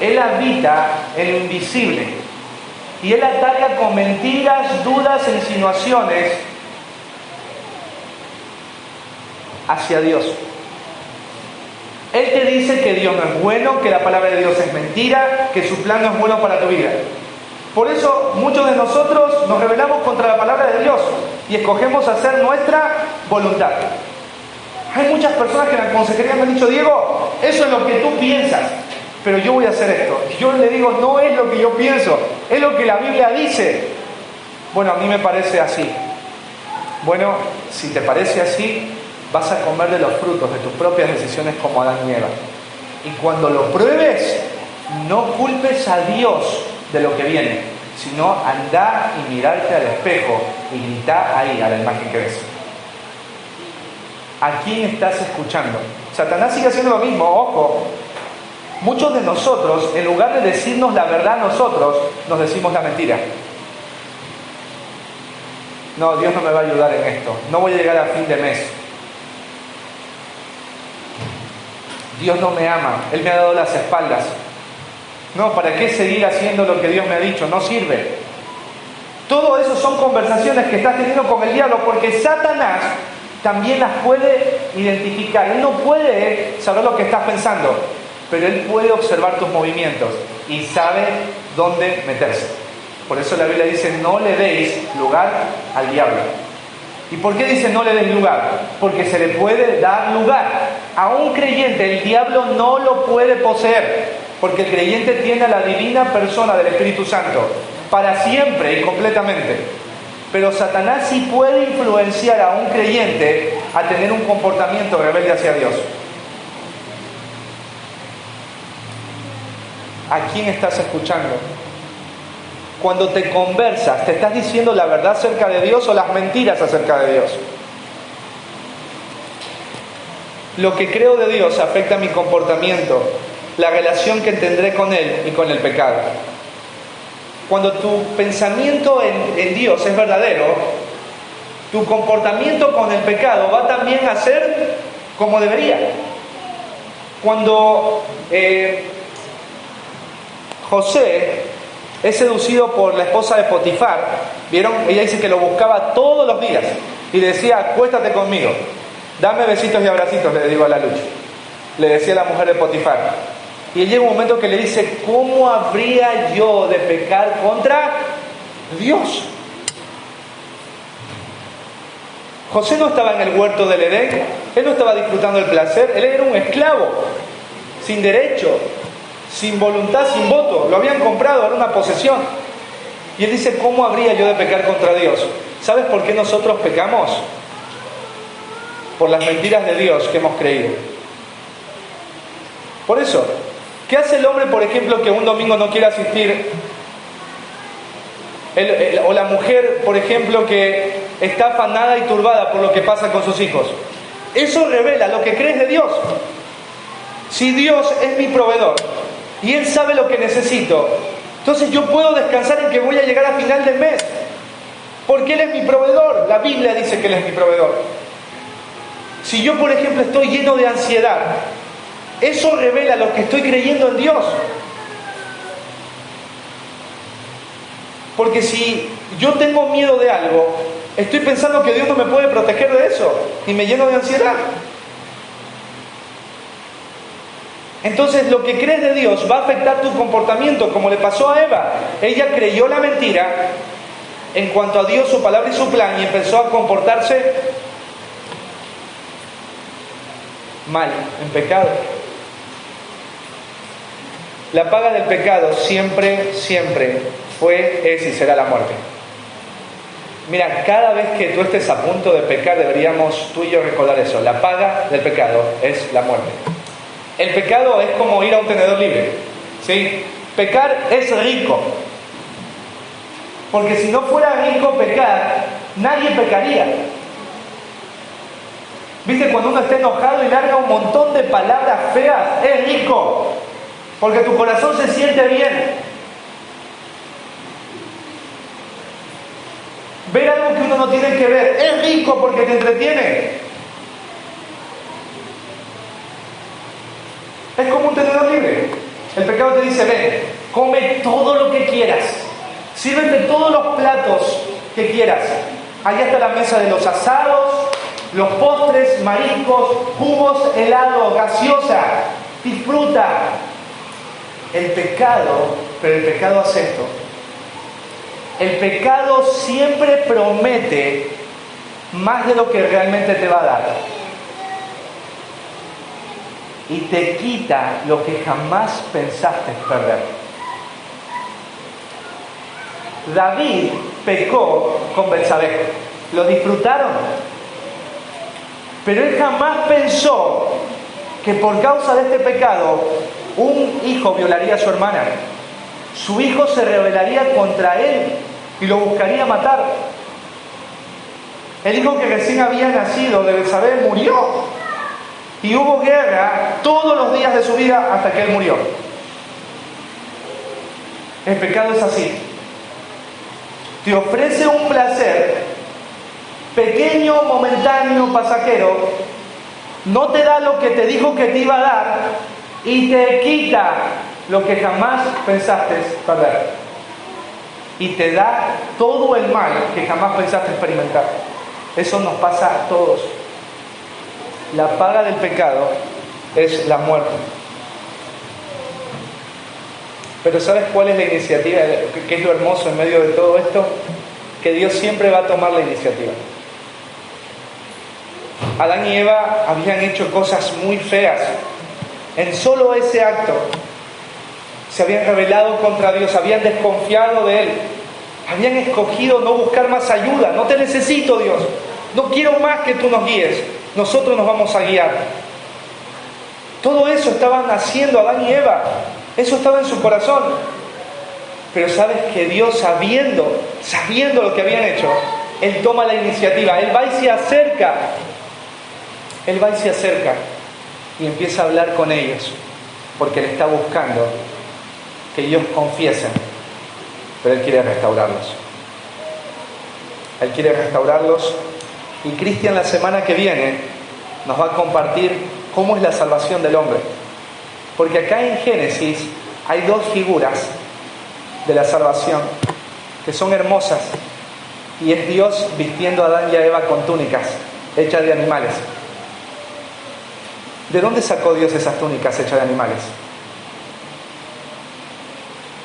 Él habita en lo invisible. Y Él ataca con mentiras, dudas e insinuaciones hacia Dios. Él te dice que Dios no es bueno, que la palabra de Dios es mentira, que su plan no es bueno para tu vida. Por eso muchos de nosotros nos rebelamos contra la palabra de Dios y escogemos hacer nuestra voluntad. Hay muchas personas que en la consejería me han dicho: Diego, eso es lo que tú piensas, pero yo voy a hacer esto. Yo le digo: no es lo que yo pienso, es lo que la Biblia dice. Bueno, a mí me parece así. Bueno, si te parece así, vas a comer de los frutos de tus propias decisiones como Adán y Eva. Y cuando lo pruebes, no culpes a Dios de lo que viene, sino anda y mirarte al espejo y grita ahí a la imagen que ves. ¿A quién estás escuchando? Satanás sigue haciendo lo mismo, ojo. Muchos de nosotros, en lugar de decirnos la verdad nosotros, nos decimos la mentira. No, Dios no me va a ayudar en esto. No voy a llegar a fin de mes. Dios no me ama. Él me ha dado las espaldas. No, ¿para qué seguir haciendo lo que Dios me ha dicho? No sirve. Todo eso son conversaciones que estás teniendo con el diablo, porque Satanás también las puede identificar. Él no puede saber lo que estás pensando, pero él puede observar tus movimientos y sabe dónde meterse. Por eso la Biblia dice: no le deis lugar al diablo. ¿Y por qué dice no le deis lugar? Porque se le puede dar lugar. A un creyente el diablo no lo puede poseer, porque el creyente tiene a la divina persona del Espíritu Santo para siempre y completamente. Pero Satanás sí puede influenciar a un creyente a tener un comportamiento rebelde hacia Dios. ¿A quién estás escuchando? Cuando te conversas, ¿te estás diciendo la verdad acerca de Dios o las mentiras acerca de Dios? Lo que creo de Dios afecta mi comportamiento, la relación que tendré con Él y con el pecado. Cuando tu pensamiento en Dios es verdadero, tu comportamiento con el pecado va también a ser como debería. Cuando José es seducido por la esposa de Potifar, ¿vieron? Ella dice que lo buscaba todos los días y le decía: acuéstate conmigo, dame besitos y abracitos, le digo a la lucha. Le decía a la mujer de Potifar. Y llega un momento que le dice: ¿cómo habría yo de pecar contra Dios? José no estaba en el huerto del Edén, él no estaba disfrutando el placer, él era un esclavo, sin derecho, sin voluntad, sin voto. Lo habían comprado, era una posesión. Y él dice: ¿cómo habría yo de pecar contra Dios? ¿Sabes por qué nosotros pecamos? Por las mentiras de Dios que hemos creído. Por eso, ¿qué hace el hombre, por ejemplo, que un domingo no quiere asistir? O la mujer, por ejemplo, que está afanada y turbada por lo que pasa con sus hijos. Eso revela lo que crees de Dios. Si Dios es mi proveedor y Él sabe lo que necesito, entonces yo puedo descansar en que voy a llegar a final del mes, porque Él es mi proveedor. La Biblia dice que Él es mi proveedor. Si yo, por ejemplo, estoy lleno de ansiedad, eso revela lo que estoy creyendo en Dios. Porque si yo tengo miedo de algo, estoy pensando que Dios no me puede proteger de eso y me lleno de ansiedad. Entonces lo que crees de Dios va a afectar tu comportamiento, como le pasó a Eva. Ella creyó la mentira en cuanto a Dios, su palabra y su plan, y empezó a comportarse mal, en pecado. La paga del pecado siempre fue, es y será la muerte. Mira, cada vez que tú estés a punto de pecar, deberíamos tú y yo recordar eso. La paga del pecado es la muerte. El pecado es como ir a un tenedor libre, ¿sí? Pecar es rico. Porque si no fuera rico pecar, nadie pecaría. ¿Viste? Cuando uno está enojado y larga un montón de palabras feas, es rico. Porque tu corazón se siente bien. Ver algo que uno no tiene que ver es rico porque te entretiene. Es como un tenedor libre. El pecado te dice, ven, come todo lo que quieras, sírvete todos los platos que quieras. Allá está la mesa de los asados, los postres, mariscos, jugos, helados, gaseosa. Disfruta. El pecado, pero el pecado hace esto. El pecado siempre promete más de lo que realmente te va a dar. Y te quita lo que jamás pensaste perder. David pecó con Betsabé. Lo disfrutaron. Pero él jamás pensó que por causa de este pecado un hijo violaría a su hermana. Su hijo se rebelaría contra él y lo buscaría matar. El hijo que recién había nacido de Betsabé murió. Y hubo guerra todos los días de su vida hasta que él murió. El pecado es así. Te ofrece un placer pequeño, momentáneo, pasajero. No te da lo que te dijo que te iba a dar y te quita lo que jamás pensaste perder. Y te da todo el mal que jamás pensaste experimentar. Eso nos pasa a todos. La paga del pecado es la muerte. Pero ¿sabes cuál es la iniciativa? ¿Qué es lo hermoso en medio de todo esto? Que Dios siempre va a tomar la iniciativa. Adán y Eva habían hecho cosas muy feas. En solo ese acto se habían rebelado contra Dios, habían desconfiado de Él, habían escogido no buscar más ayuda. No te necesito, Dios, no quiero más que tú nos guíes, nosotros nos vamos a guiar. Todo eso estaban haciendo Adán y Eva, eso estaba en su corazón. Pero sabes que Dios, sabiendo lo que habían hecho, Él toma la iniciativa. Él va y se acerca. Él va y se acerca y empieza a hablar con ellos, porque Él está buscando que ellos confiesen, pero Él quiere restaurarlos. Él quiere restaurarlos. Y Cristian la semana que viene nos va a compartir cómo es la salvación del hombre. Porque acá en Génesis hay dos figuras de la salvación que son hermosas. Y es Dios vistiendo a Adán y a Eva con túnicas hechas de animales. ¿De dónde sacó Dios esas túnicas hechas de animales?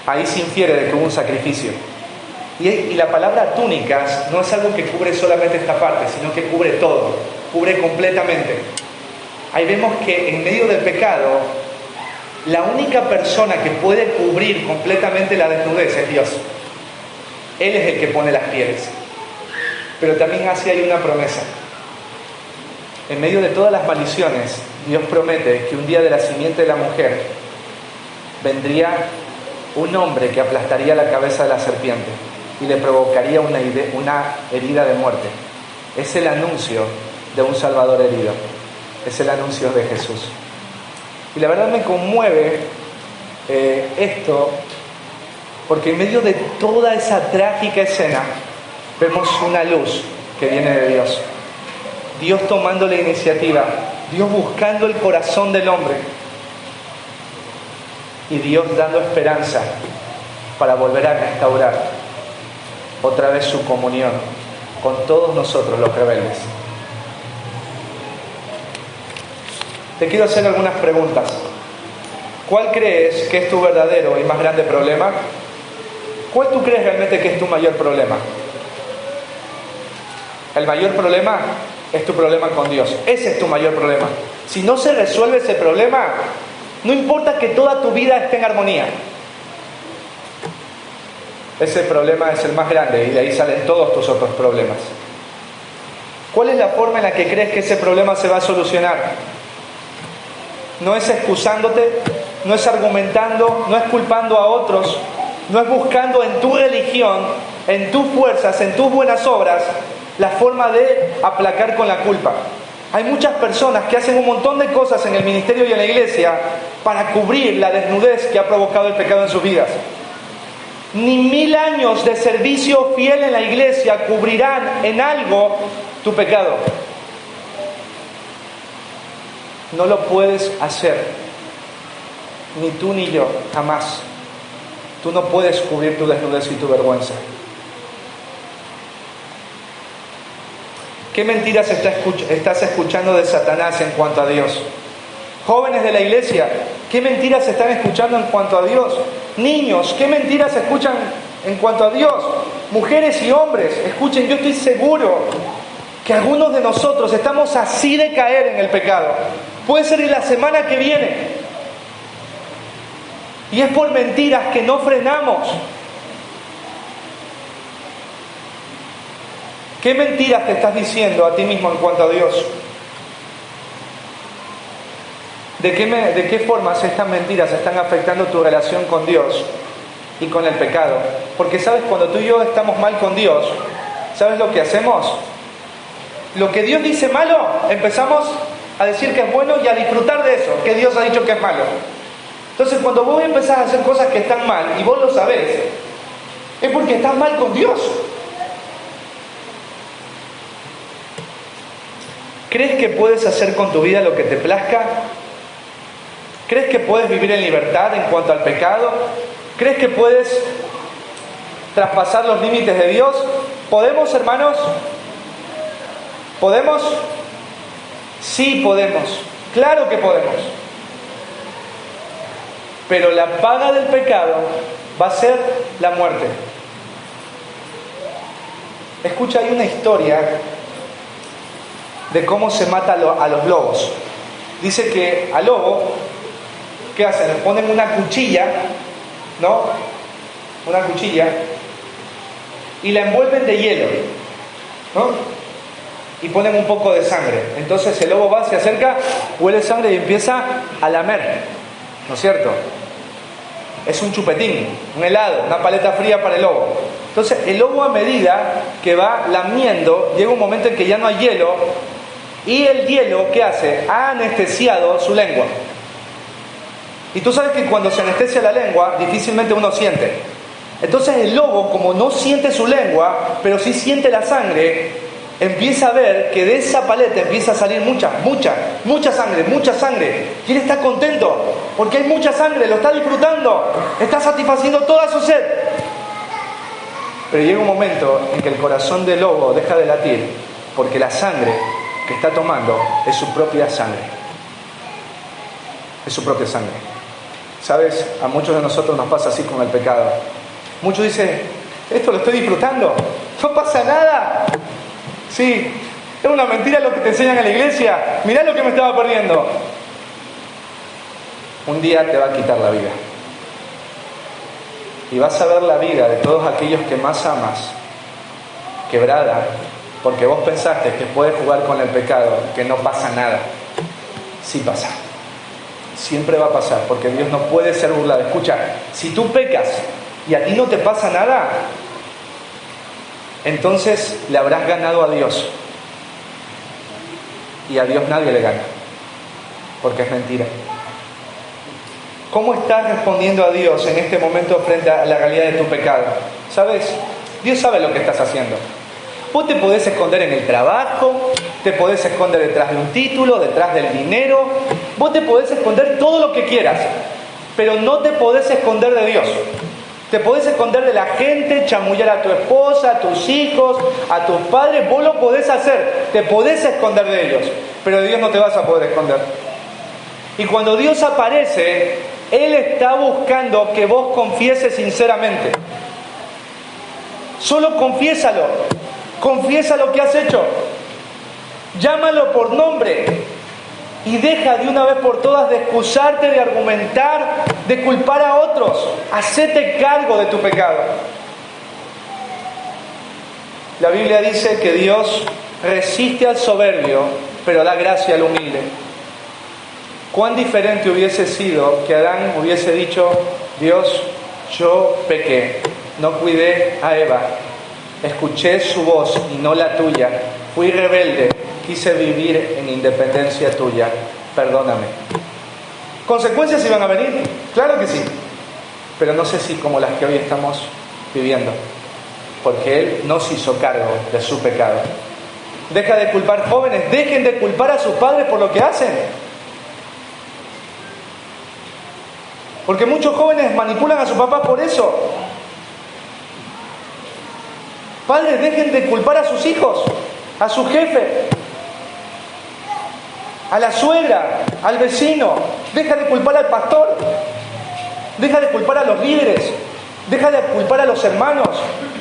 Ahí se infiere de que hubo un sacrificio. Y la palabra túnicas no es algo que cubre solamente esta parte, sino que cubre todo, cubre completamente. Ahí vemos que en medio del pecado, la única persona que puede cubrir completamente la desnudez es Dios. Él es el que pone las pieles. Pero también hace ahí una promesa. En medio de todas las maldiciones, Dios promete que un día de la simiente de la mujer vendría un hombre que aplastaría la cabeza de la serpiente y le provocaría una herida de muerte. Es el anuncio de un Salvador herido. Es el anuncio de Jesús. Y la verdad me conmueve esto, porque en medio de toda esa trágica escena vemos una luz que viene de Dios. Dios tomando la iniciativa, Dios buscando el corazón del hombre y Dios dando esperanza para volver a restaurar otra vez su comunión con todos nosotros los rebeldes. Te quiero hacer algunas preguntas. ¿Cuál crees que es tu verdadero y más grande problema? ¿Cuál tú crees realmente que es tu mayor problema? El mayor problema es tu problema con Dios. Ese es tu mayor problema. Si no se resuelve ese problema, no importa que toda tu vida esté en armonía. Ese problema es el más grande y de ahí salen todos tus otros problemas. ¿Cuál es la forma en la que crees que ese problema se va a solucionar? No es excusándote, no es argumentando, no es culpando a otros, no es buscando en tu religión, en tus fuerzas, en tus buenas obras, la forma de aplacar con la culpa. Hay muchas personas que hacen un montón de cosas en el ministerio y en la iglesia para cubrir la desnudez que ha provocado el pecado en sus vidas. Ni 1000 años de servicio fiel en la iglesia cubrirán en algo tu pecado. No lo puedes hacer. ni tú ni yo, jamás. Tú no puedes cubrir tu desnudez y tu vergüenza. ¿Qué mentiras estás escuchando de Satanás en cuanto a Dios? Jóvenes de la iglesia, ¿qué mentiras están escuchando en cuanto a Dios? Niños, ¿qué mentiras escuchan en cuanto a Dios? Mujeres y hombres, escuchen, yo estoy seguro que algunos de nosotros estamos así de caer en el pecado. Puede ser la semana que viene. Y es por mentiras que no frenamos. ¿Qué mentiras te estás diciendo a ti mismo en cuanto a Dios? ¿De qué formas estas mentiras están afectando tu relación con Dios y con el pecado? Porque sabes, cuando tú y yo estamos mal con Dios, ¿sabes lo que hacemos? Lo que Dios dice malo, empezamos a decir que es bueno y a disfrutar de eso, que Dios ha dicho que es malo. Entonces, cuando vos empezás a hacer cosas que están mal y vos lo sabés, es porque estás mal con Dios. ¿Crees que puedes hacer con tu vida lo que te plazca? ¿Crees que puedes vivir en libertad en cuanto al pecado? ¿Crees que puedes traspasar los límites de Dios? ¿Podemos, hermanos? ¿Podemos? Sí podemos. Claro que podemos. Pero la paga del pecado va a ser la muerte. Escucha, hay una historia de cómo se mata a los lobos. Dice que al lobo, ¿qué hacen? Le ponen una cuchilla, ¿no? Una cuchilla, y la envuelven de hielo, ¿no? Y ponen un poco de sangre. Entonces el lobo va, se acerca, huele sangre y empieza a lamer, ¿no es cierto? Es un chupetín, un helado, una paleta fría para el lobo. Entonces el lobo, a medida que va lamiendo, llega un momento en que ya no hay hielo, y el hielo, ¿qué hace? Ha anestesiado su lengua. Y tú sabes que cuando se anestesia la lengua, difícilmente uno siente. Entonces el lobo, como no siente su lengua, pero sí siente la sangre, empieza a ver que de esa paleta empieza a salir mucha sangre. Y él está contento, porque hay mucha sangre, lo está disfrutando, está satisfaciendo toda su sed. Pero llega un momento en que el corazón del lobo deja de latir, porque la sangre que está tomando es su propia sangre. Es su propia sangre. ¿Sabes? A muchos de nosotros nos pasa así con el pecado. Muchos dicen, esto lo estoy disfrutando, no pasa nada. Sí, es una mentira lo que te enseñan en la iglesia. Mirá lo que me estaba perdiendo. Un día te va a quitar la vida. Y vas a ver la vida de todos aquellos que más amas quebrada, porque vos pensaste que puedes jugar con el pecado, que no pasa nada. Sí pasa. Siempre va a pasar, porque Dios no puede ser burlado. Escucha, si tú pecas y a ti no te pasa nada, entonces le habrás ganado a Dios. Y a Dios nadie le gana, porque es mentira. ¿Cómo estás respondiendo a Dios en este momento frente a la realidad de tu pecado? ¿Sabes? Dios sabe lo que estás haciendo. Vos te podés esconder en el trabajo, te podés esconder detrás de un título, detrás del dinero, vos te podés esconder todo lo que quieras, pero no te podés esconder de Dios. Te podés esconder de la gente, chamullar a tu esposa, a tus hijos, a tus padres, vos lo podés hacer, te podés esconder de ellos, pero de Dios no te vas a poder esconder. Y cuando Dios aparece, Él está buscando que vos confieses sinceramente. Solo confiésalo. Confiesa lo que has hecho. Llámalo por nombre. Y deja de una vez por todas de excusarte, de argumentar, de culpar a otros. Hacete cargo de tu pecado. La Biblia dice que Dios resiste al soberbio, pero da gracia al humilde. ¿Cuán diferente hubiese sido que Adán hubiese dicho, Dios, yo pequé, no cuidé a Eva, escuché su voz y no la tuya, fui rebelde, quise vivir en independencia tuya, perdóname? ¿Consecuencias iban a venir? Claro que sí, pero no sé si como las que hoy estamos viviendo, porque Él no se hizo cargo de su pecado. Deja de culpar, jóvenes, dejen de culpar a sus padres por lo que hacen. Porque muchos jóvenes manipulan a sus papás por eso. Padres, dejen de culpar a sus hijos, a su jefe, a la suegra, al vecino. Deja de culpar al pastor. Deja de culpar a los líderes. Deja de culpar a los hermanos.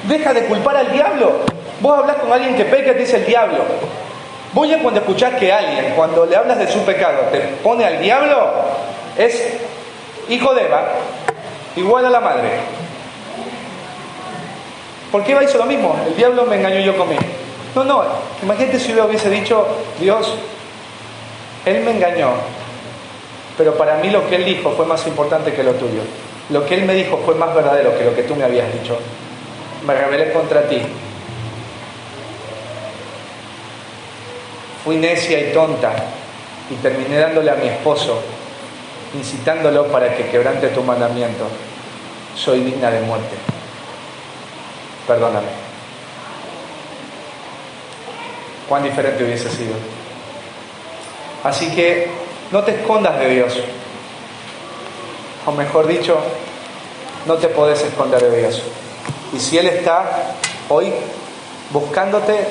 Deja de culpar al diablo. Vos hablas con alguien que peca y te dice el diablo. Vos ya cuando escuchás que alguien, cuando le hablas de su pecado, te pone al diablo, es hijo de Eva, igual a la madre. ¿Por qué Eva hizo lo mismo? El diablo me engañó, yo comí. No, imagínate si Eva hubiese dicho, Dios, él me engañó, pero para mí lo que él dijo fue más importante que lo tuyo. Lo que él me dijo fue más verdadero que lo que tú me habías dicho. Me rebelé contra ti. Fui necia y tonta y terminé dándole a mi esposo, incitándolo para que quebrante tu mandamiento. Soy digna de muerte. Perdóname. Cuán diferente hubiese sido. Así que no te escondas de Dios. O mejor dicho, no te podés esconder de Dios. Y si Él está hoy buscándote,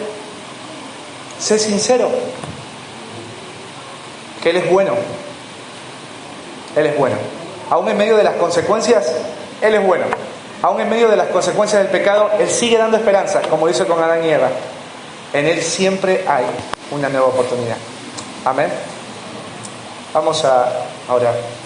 sé sincero. Que Él es bueno. Él es bueno. Aún en medio de las consecuencias, Él es bueno. Aún en medio de las consecuencias del pecado, Él sigue dando esperanza, como dice con Adán y Eva. En Él siempre hay una nueva oportunidad. Amén. Vamos a orar.